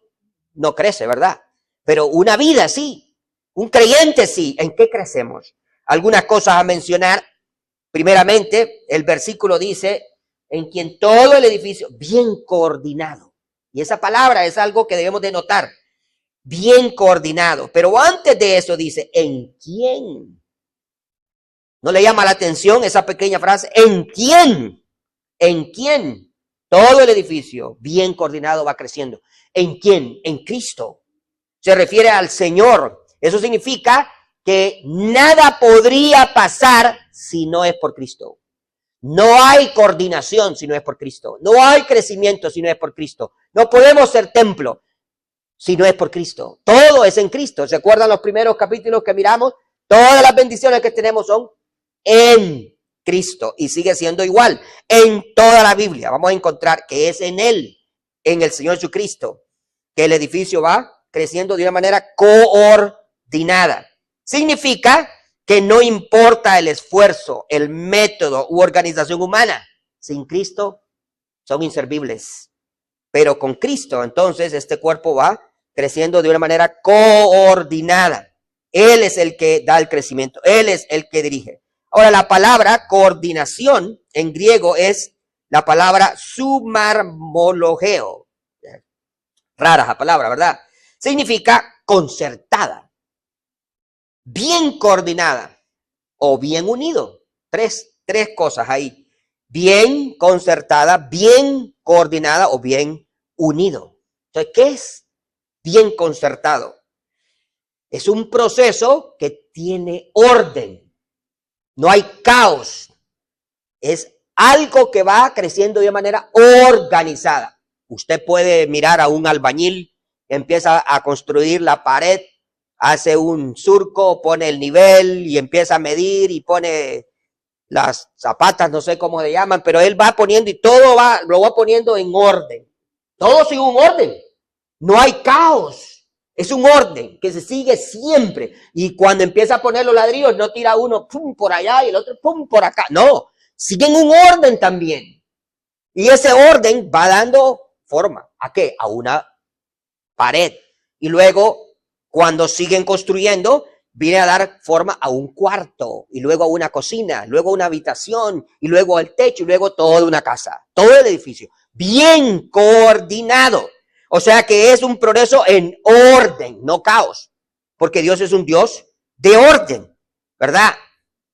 no crece, ¿verdad? Pero una vida sí. Un creyente sí. ¿En qué crecemos? Algunas cosas a mencionar. Primeramente, el versículo dice, en quien todo el edificio, bien coordinado. Y esa palabra es algo que debemos de notar. Bien coordinado. Pero antes de eso dice, ¿en quién? ¿No le llama la atención esa pequeña frase? ¿En quién? ¿En quién? Todo el edificio, bien coordinado, va creciendo. ¿En quién? En Cristo. Se refiere al Señor. Eso significa que nada podría pasar si no es por Cristo. No hay coordinación si no es por Cristo. No hay crecimiento si no es por Cristo. No podemos ser templo si no es por Cristo. Todo es en Cristo. ¿Se acuerdan los primeros capítulos que miramos? Todas las bendiciones que tenemos son en Cristo. Y sigue siendo igual en toda la Biblia. Vamos a encontrar que es en Él, en el Señor Jesucristo, que el edificio va creciendo de una manera coordinada. coordinada. Significa que no importa el esfuerzo, el método u organización humana. Sin Cristo son inservibles. Pero con Cristo, entonces, este cuerpo va creciendo de una manera coordinada. Él es el que da el crecimiento. Él es el que dirige. Ahora, la palabra coordinación en griego es la palabra sumarmologeo. Rara esa palabra, ¿verdad? Significa concertada, bien coordinada o bien unido. Tres cosas ahí. Bien concertada, bien coordinada o bien unido. Entonces, ¿qué es bien concertado? Es un proceso que tiene orden. No hay caos. Es algo que va creciendo de manera organizada. Usted puede mirar a un albañil que empieza a construir la pared, hace un surco, pone el nivel y empieza a medir y pone las zapatas, no sé cómo se llaman, pero él va poniendo y todo lo va poniendo en orden. Todo sigue un orden. No hay caos. Es un orden que se sigue siempre. Y cuando empieza a poner los ladrillos, no tira uno pum por allá y el otro pum por acá. No, siguen un orden también. Y ese orden va dando forma. ¿A qué? A una pared. Y luego, cuando siguen construyendo, viene a dar forma a un cuarto, y luego a una cocina, luego a una habitación, y luego al techo, y luego toda una casa. Todo el edificio. Bien coordinado. O sea que es un progreso en orden, no caos. Porque Dios es un Dios de orden, ¿verdad?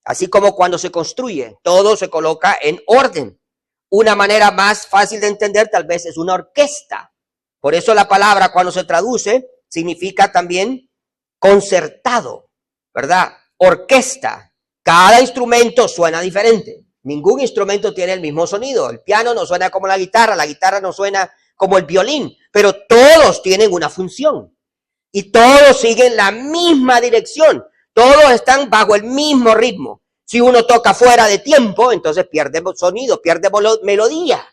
Así como cuando se construye, todo se coloca en orden. Una manera más fácil de entender tal vez es una orquesta. Por eso la palabra cuando se traduce significa también concertado, ¿verdad? Orquesta. Cada instrumento suena diferente. Ningún instrumento tiene el mismo sonido. El piano no suena como la guitarra no suena como el violín, pero todos tienen una función y todos siguen la misma dirección. Todos están bajo el mismo ritmo. Si uno toca fuera de tiempo, entonces pierde sonido, pierde melodía.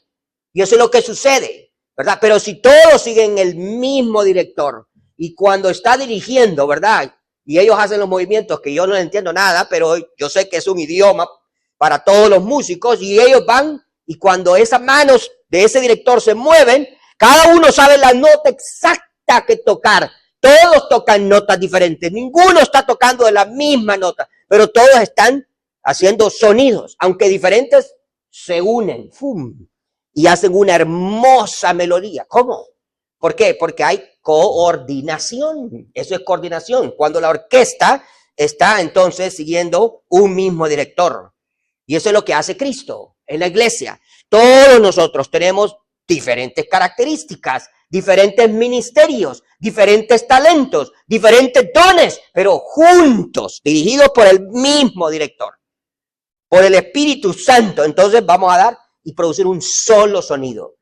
Y eso es lo que sucede, ¿verdad? Pero si todos siguen el mismo director y cuando está dirigiendo, ¿verdad? Y ellos hacen los movimientos que yo no entiendo nada, pero yo sé que es un idioma para todos los músicos y ellos van y cuando esas manos de ese director se mueven, cada uno sabe la nota exacta que tocar. Todos tocan notas diferentes. Ninguno está tocando de la misma nota, pero todos están haciendo sonidos, aunque diferentes, se unen ¡fum! Y hacen una hermosa melodía. ¿Cómo? ¿Por qué? Porque hay coordinación. Eso es coordinación. Cuando la orquesta está entonces siguiendo un mismo director. Y eso es lo que hace Cristo en la iglesia. Todos nosotros tenemos diferentes características, diferentes ministerios, diferentes talentos, diferentes dones, pero juntos, dirigidos por el mismo director, por el Espíritu Santo. Entonces vamos a dar y producir un solo sonido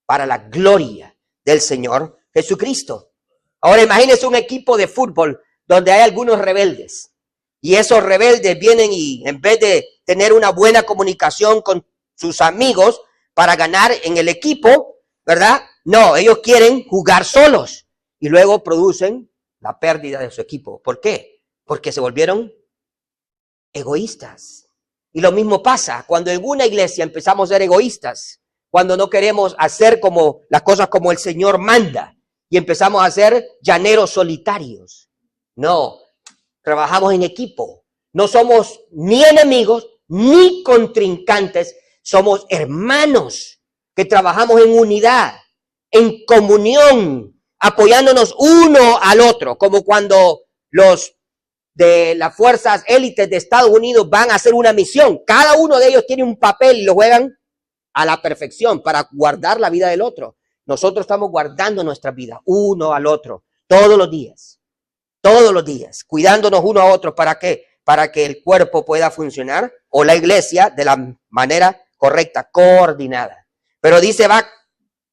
para la gloria del Señor Jesucristo. Ahora imagínense un equipo de fútbol donde hay algunos rebeldes y esos rebeldes vienen y en vez de tener una buena comunicación con sus amigos para ganar en el equipo, ¿verdad? No, ellos quieren jugar solos y luego producen la pérdida de su equipo. ¿Por qué? Porque se volvieron egoístas. Y lo mismo pasa cuando en una iglesia empezamos a ser egoístas, cuando no queremos hacer como las cosas como el Señor manda y empezamos a ser llaneros solitarios. No, trabajamos en equipo. No somos ni enemigos ni contrincantes, somos hermanos que trabajamos en unidad, en comunión, apoyándonos uno al otro, como cuando los de las fuerzas élites de Estados Unidos van a hacer una misión. Cada uno de ellos tiene un papel y lo juegan a la perfección para guardar la vida del otro. Nosotros estamos guardando nuestra vida uno al otro todos los días, cuidándonos uno a otro. ¿Para qué? Para que el cuerpo pueda funcionar o la iglesia de la manera correcta, coordinada. Pero dice, va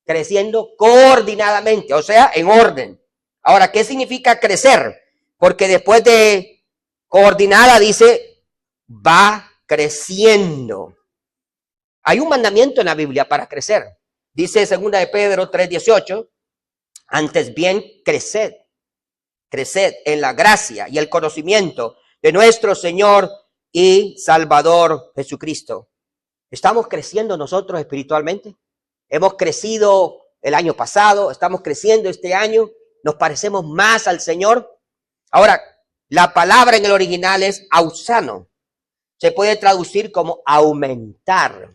creciendo coordinadamente, o sea, en orden. Ahora, ¿qué significa crecer? Porque después de coordinada dice, va creciendo. Hay un mandamiento en la Biblia para crecer. Dice 2 de Pedro 3:18, antes bien, creced creced en la gracia y el conocimiento de nuestro Señor y Salvador Jesucristo. ¿Estamos creciendo nosotros espiritualmente? ¿Hemos crecido el año pasado? ¿Estamos creciendo este año? ¿Nos parecemos más al Señor? Ahora, la palabra en el original es ausano. Se puede traducir como aumentar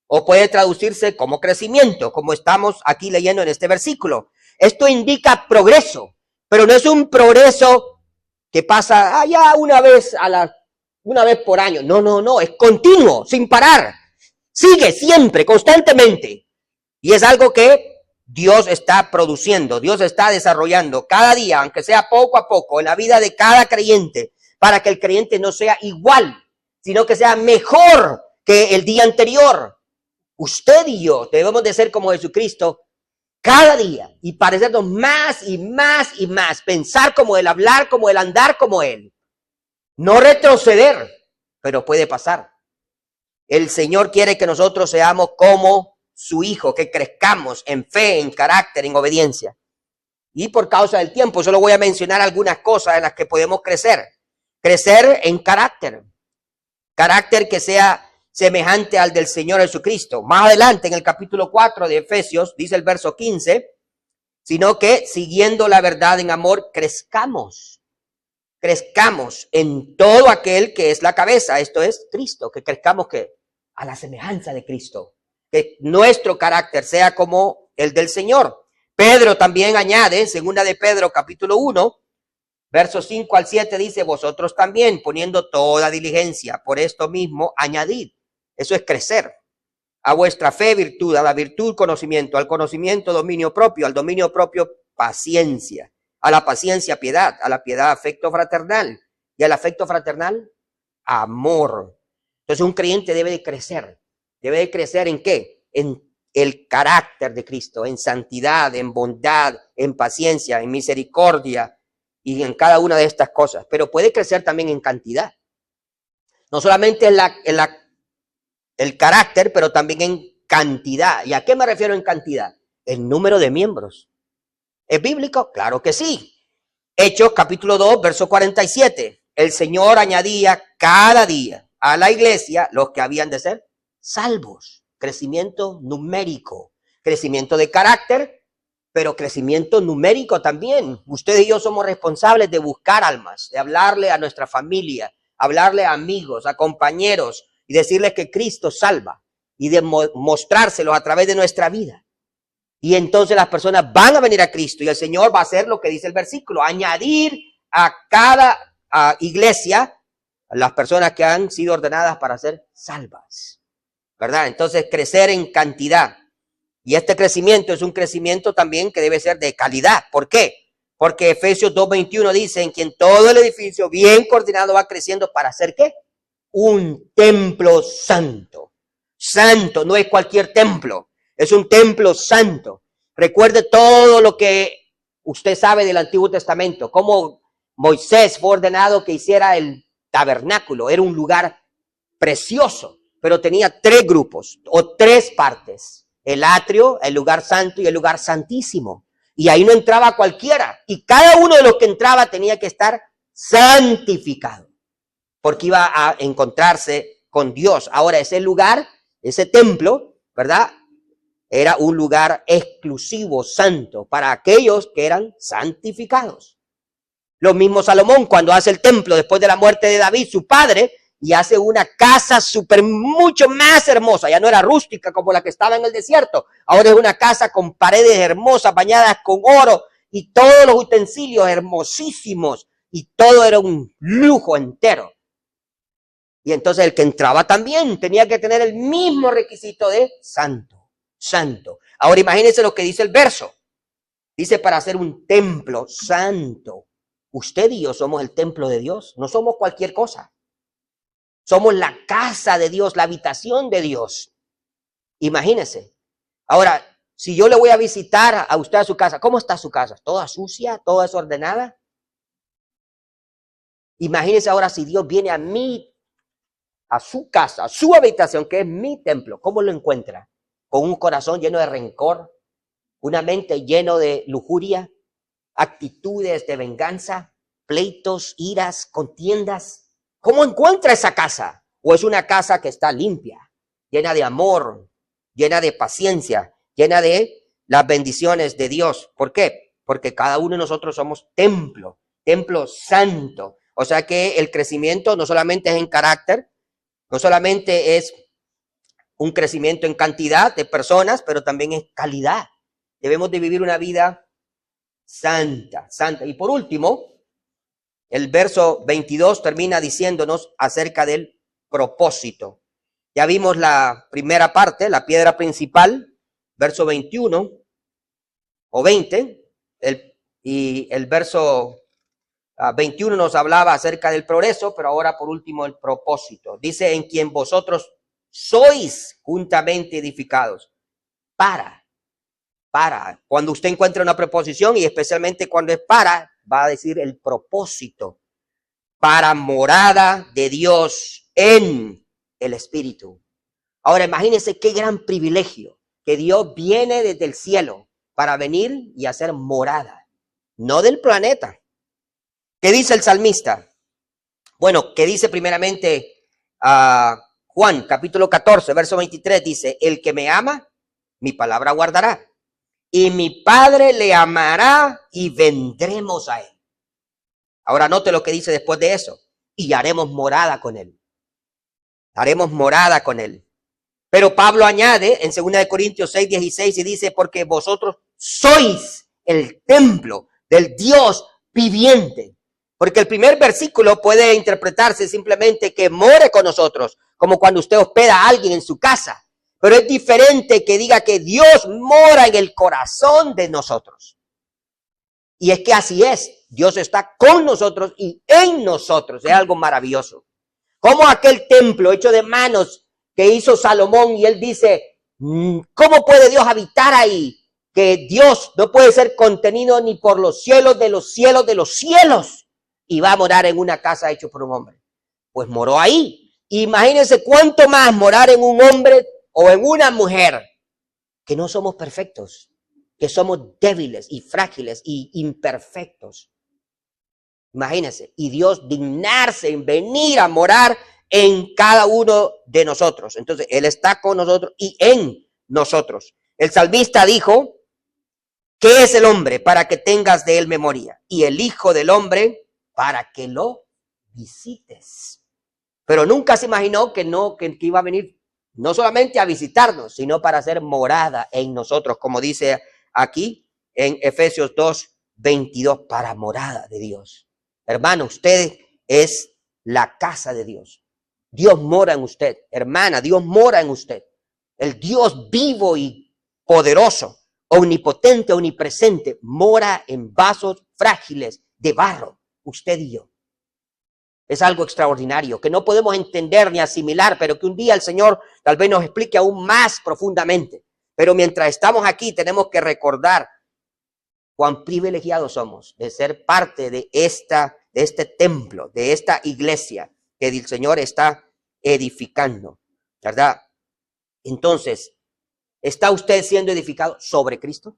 o puede traducirse como crecimiento, como estamos aquí leyendo en este versículo. Esto indica progreso, pero no es un progreso que pasa una vez por año. No, es continuo, sin parar. Sigue siempre, constantemente. Y es algo que Dios está produciendo, Dios está desarrollando cada día, aunque sea poco a poco, en la vida de cada creyente, para que el creyente no sea igual, sino que sea mejor que el día anterior. Usted y yo debemos de ser como Jesucristo cada día y parecernos más y más y más, pensar como Él, hablar como Él, andar como Él. No retroceder, pero puede pasar. El Señor quiere que nosotros seamos como su Hijo, que crezcamos en fe, en carácter, en obediencia. Y por causa del tiempo, solo voy a mencionar algunas cosas en las que podemos crecer. Crecer en carácter. Carácter que sea semejante al del Señor Jesucristo. Más adelante, en el capítulo 4 de Efesios, dice el verso 15, sino que siguiendo la verdad en amor, crezcamos en todo aquel que es la cabeza, esto es Cristo, que crezcamos que a la semejanza de Cristo, que nuestro carácter sea como el del Señor. Pedro también añade, segunda de Pedro capítulo 1, versos 5 al 7 dice, vosotros también poniendo toda diligencia, por esto mismo añadid. Eso es crecer. A vuestra fe virtud, a la virtud conocimiento, al conocimiento dominio propio, al dominio propio paciencia, a la paciencia piedad, a la piedad afecto fraternal y al afecto fraternal amor. Entonces un creyente debe de crecer. ¿Debe de crecer en qué? En el carácter de Cristo, en santidad, en bondad, en paciencia, en misericordia y en cada una de estas cosas. Pero puede crecer también en cantidad. No solamente el carácter, pero también en cantidad. ¿Y a qué me refiero en cantidad? El número de miembros. ¿Es bíblico? Claro que sí. Hechos capítulo 2, verso 47. El Señor añadía cada día a la iglesia los que habían de ser salvos. Crecimiento numérico, crecimiento de carácter, pero crecimiento numérico también. Ustedes y yo somos responsables de buscar almas, de hablarle a nuestra familia, hablarle a amigos, a compañeros y decirles que Cristo salva y de mostrárselos a través de nuestra vida. Y entonces las personas van a venir a Cristo y el Señor va a hacer lo que dice el versículo, añadir a cada iglesia a las personas que han sido ordenadas para ser salvas, ¿verdad? Entonces crecer en cantidad. Y este crecimiento es un crecimiento también que debe ser de calidad. ¿Por qué? Porque Efesios 2:21 dice, en quien todo el edificio bien coordinado va creciendo para hacer ¿qué? Un templo santo. Santo, no es cualquier templo. Es un templo santo. Recuerde todo lo que usted sabe del Antiguo Testamento, cómo Moisés fue ordenado que hiciera el tabernáculo. Era un lugar precioso, pero tenía 3 grupos o 3 partes. El atrio, el lugar santo y el lugar santísimo. Y ahí no entraba cualquiera. Y cada uno de los que entraba tenía que estar santificado, porque iba a encontrarse con Dios. Ahora ese lugar, ese templo, ¿verdad? Era un lugar exclusivo, santo, para aquellos que eran santificados. Lo mismo Salomón cuando hace el templo después de la muerte de David, su padre, y hace una casa mucho más hermosa. Ya no era rústica como la que estaba en el desierto. Ahora es una casa con paredes hermosas, bañadas con oro, y todos los utensilios hermosísimos, y todo era un lujo entero. Y entonces el que entraba también tenía que tener el mismo requisito de santo. Santo. Ahora imagínense lo que dice el verso. Dice para hacer un templo santo. Usted y yo somos el templo de Dios. No somos cualquier cosa. Somos la casa de Dios, la habitación de Dios. Imagínense. Ahora, si yo le voy a visitar a usted a su casa, ¿cómo está su casa? ¿Toda sucia? ¿Toda desordenada? Imagínense ahora si Dios viene a mí, a su casa, a su habitación, que es mi templo. ¿Cómo lo encuentra? Con un corazón lleno de rencor, una mente llena de lujuria, actitudes de venganza, pleitos, iras, contiendas. ¿Cómo encuentra esa casa? ¿O es una casa que está limpia, llena de amor, llena de paciencia, llena de las bendiciones de Dios? ¿Por qué? Porque cada uno de nosotros somos templo santo. O sea que el crecimiento no solamente es en carácter, no solamente es un crecimiento en cantidad de personas, pero también en calidad. Debemos de vivir una vida santa. Y por último, el verso 22 termina diciéndonos acerca del propósito. Ya vimos la primera parte, la piedra principal, verso 21 o 20, y el verso 21 nos hablaba acerca del progreso, pero ahora por último el propósito. Dice, en quien vosotros sois juntamente edificados para. Cuando usted encuentra una preposición, y especialmente cuando es para, va a decir el propósito. Para morada de Dios en el Espíritu. Ahora imagínense qué gran privilegio, que Dios viene desde el cielo para venir y hacer morada, no del planeta. ¿Qué dice el salmista? Bueno, ¿qué dice primeramente Juan, capítulo 14, verso 23? Dice, el que me ama, mi palabra guardará, y mi Padre le amará y vendremos a él. Ahora note lo que dice después de eso. Y haremos morada con él. Haremos morada con él. Pero Pablo añade en 2 Corintios 6, 16 y dice, porque vosotros sois el templo del Dios viviente. Porque el primer versículo puede interpretarse simplemente que more con nosotros, como cuando usted hospeda a alguien en su casa. Pero es diferente que diga que Dios mora en el corazón de nosotros. Y es que así es. Dios está con nosotros y en nosotros. Es algo maravilloso. Como aquel templo hecho de manos que hizo Salomón, y él dice, ¿cómo puede Dios habitar ahí? Que Dios no puede ser contenido ni por los cielos de los cielos de los cielos. Y va a morar en una casa hecha por un hombre. Pues moró ahí. Imagínense cuánto más morar en un hombre o en una mujer, que no somos perfectos, que somos débiles y frágiles y imperfectos. Imagínense, y Dios dignarse en venir a morar en cada uno de nosotros. Entonces, Él está con nosotros y en nosotros. El salmista dijo, ¿qué es el hombre para que tengas de él memoria? Y el Hijo del Hombre para que lo visites. Pero nunca se imaginó que iba a venir no solamente a visitarnos, sino para hacer morada en nosotros, como dice aquí en Efesios 2, 22, para morada de Dios. Hermano, usted es la casa de Dios. Dios mora en usted. Hermana, Dios mora en usted. El Dios vivo y poderoso, omnipotente, omnipresente, mora en vasos frágiles de barro, usted y yo. Es algo extraordinario que no podemos entender ni asimilar, pero que un día el Señor tal vez nos explique aún más profundamente. Pero mientras estamos aquí tenemos que recordar cuán privilegiados somos de ser parte de este templo, de esta iglesia que el Señor está edificando, ¿verdad? Entonces, ¿está usted siendo edificado sobre Cristo?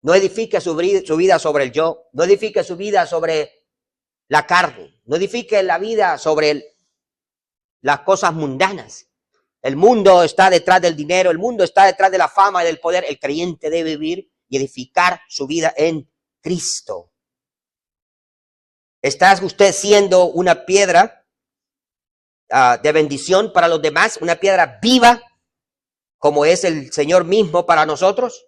No edifique su vida sobre el yo, no edifique su vida sobre la carne, no edifique la vida sobre las cosas mundanas. El mundo está detrás del dinero, el mundo está detrás de la fama y del poder. El creyente debe vivir y edificar su vida en Cristo. ¿Está usted siendo una piedra de bendición para los demás, una piedra viva, como es el Señor mismo para nosotros?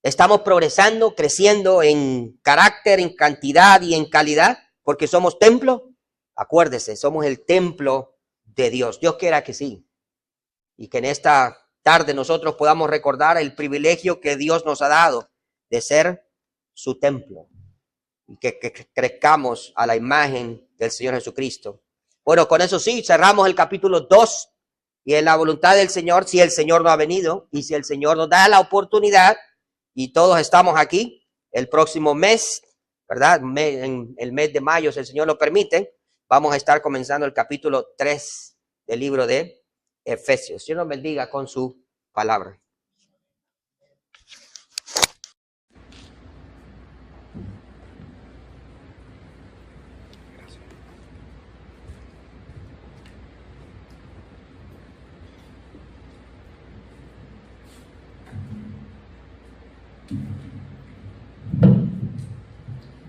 ¿Estamos progresando, creciendo en carácter, en cantidad y en calidad? Porque somos templo. Acuérdese, somos el templo de Dios. Dios quiera que sí. Y que en esta tarde nosotros podamos recordar el privilegio que Dios nos ha dado de ser su templo. Y que crezcamos a la imagen del Señor Jesucristo. Bueno, con eso sí, cerramos el capítulo 2. Y en la voluntad del Señor, si el Señor no ha venido y si el Señor nos da la oportunidad y todos estamos aquí el próximo mes, ¿verdad? En el mes de mayo, si el Señor lo permite, vamos a estar comenzando el capítulo 3 del libro de Efesios. Dios nos bendiga con su palabra.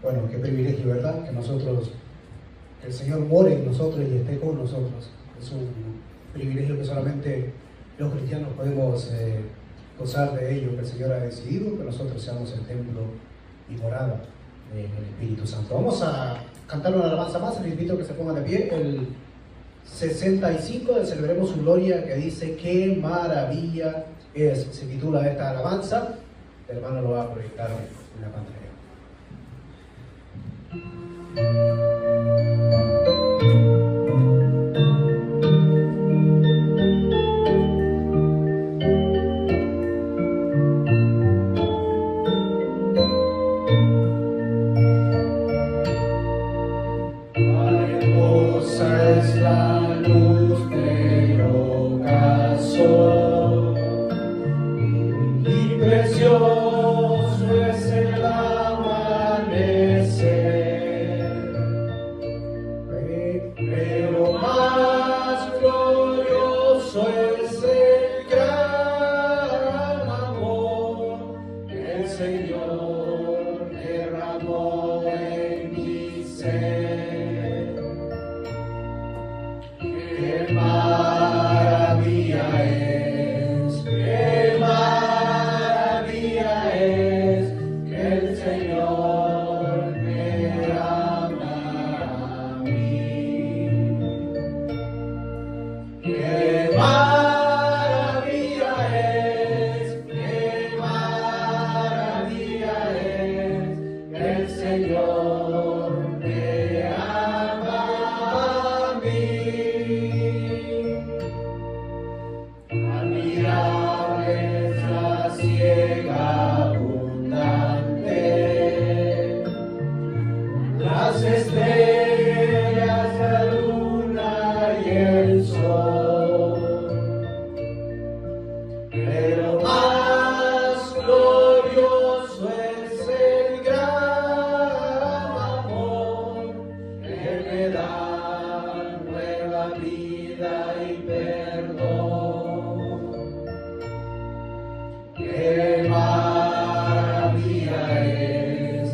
Bueno, qué privilegio, ¿verdad? Que el Señor more en nosotros y esté con nosotros. Es un privilegio que solamente los cristianos podemos gozar de ello, que el Señor ha decidido que nosotros seamos el templo y morada del Espíritu Santo. Vamos a cantar una alabanza más, les invito a que se pongan de pie, el 65 de Celebremos su Gloria, que dice qué maravilla es, se titula esta alabanza. El hermano lo va a proyectar en la pantalla. Es la luz del ocaso y precioso es el amanecer, pero más glorioso es el gran amor que el Señor derramó en mi ser. ¡Qué maravilla es que el Señor me ama a mí! ¡Qué maravilla es que el Señor me ama a mí! Admirable es la siega abundante, las estrellas, la luna y el sol, pero más glorioso es el gran amor que me da nueva vida y perdón. ¡Qué maravilla es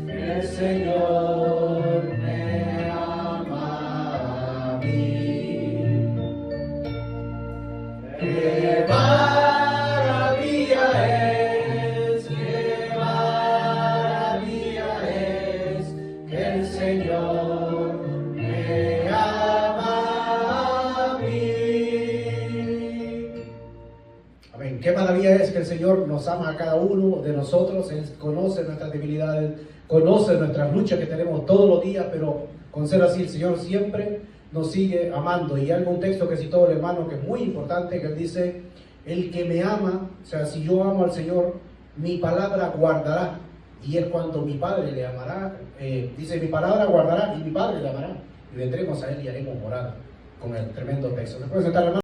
que el Señor me ama a mí! ¡Qué maravilla es que el Señor me ama a mí! Amén. Qué maravilla es que el Señor nos ama a cada uno de nosotros. Él conoce nuestras debilidades, conoce nuestras luchas que tenemos todos los días, pero con ser así, el Señor siempre nos sigue amando. Y hay un texto que citó el hermano que es muy importante, que él dice, el que me ama, o sea, si yo amo al Señor, mi palabra guardará. Y es cuando mi Padre le amará. Dice, mi palabra guardará y mi Padre le amará. Y vendremos a Él y haremos morada. Con el tremendo texto. ¿Se puede sentar, hermano?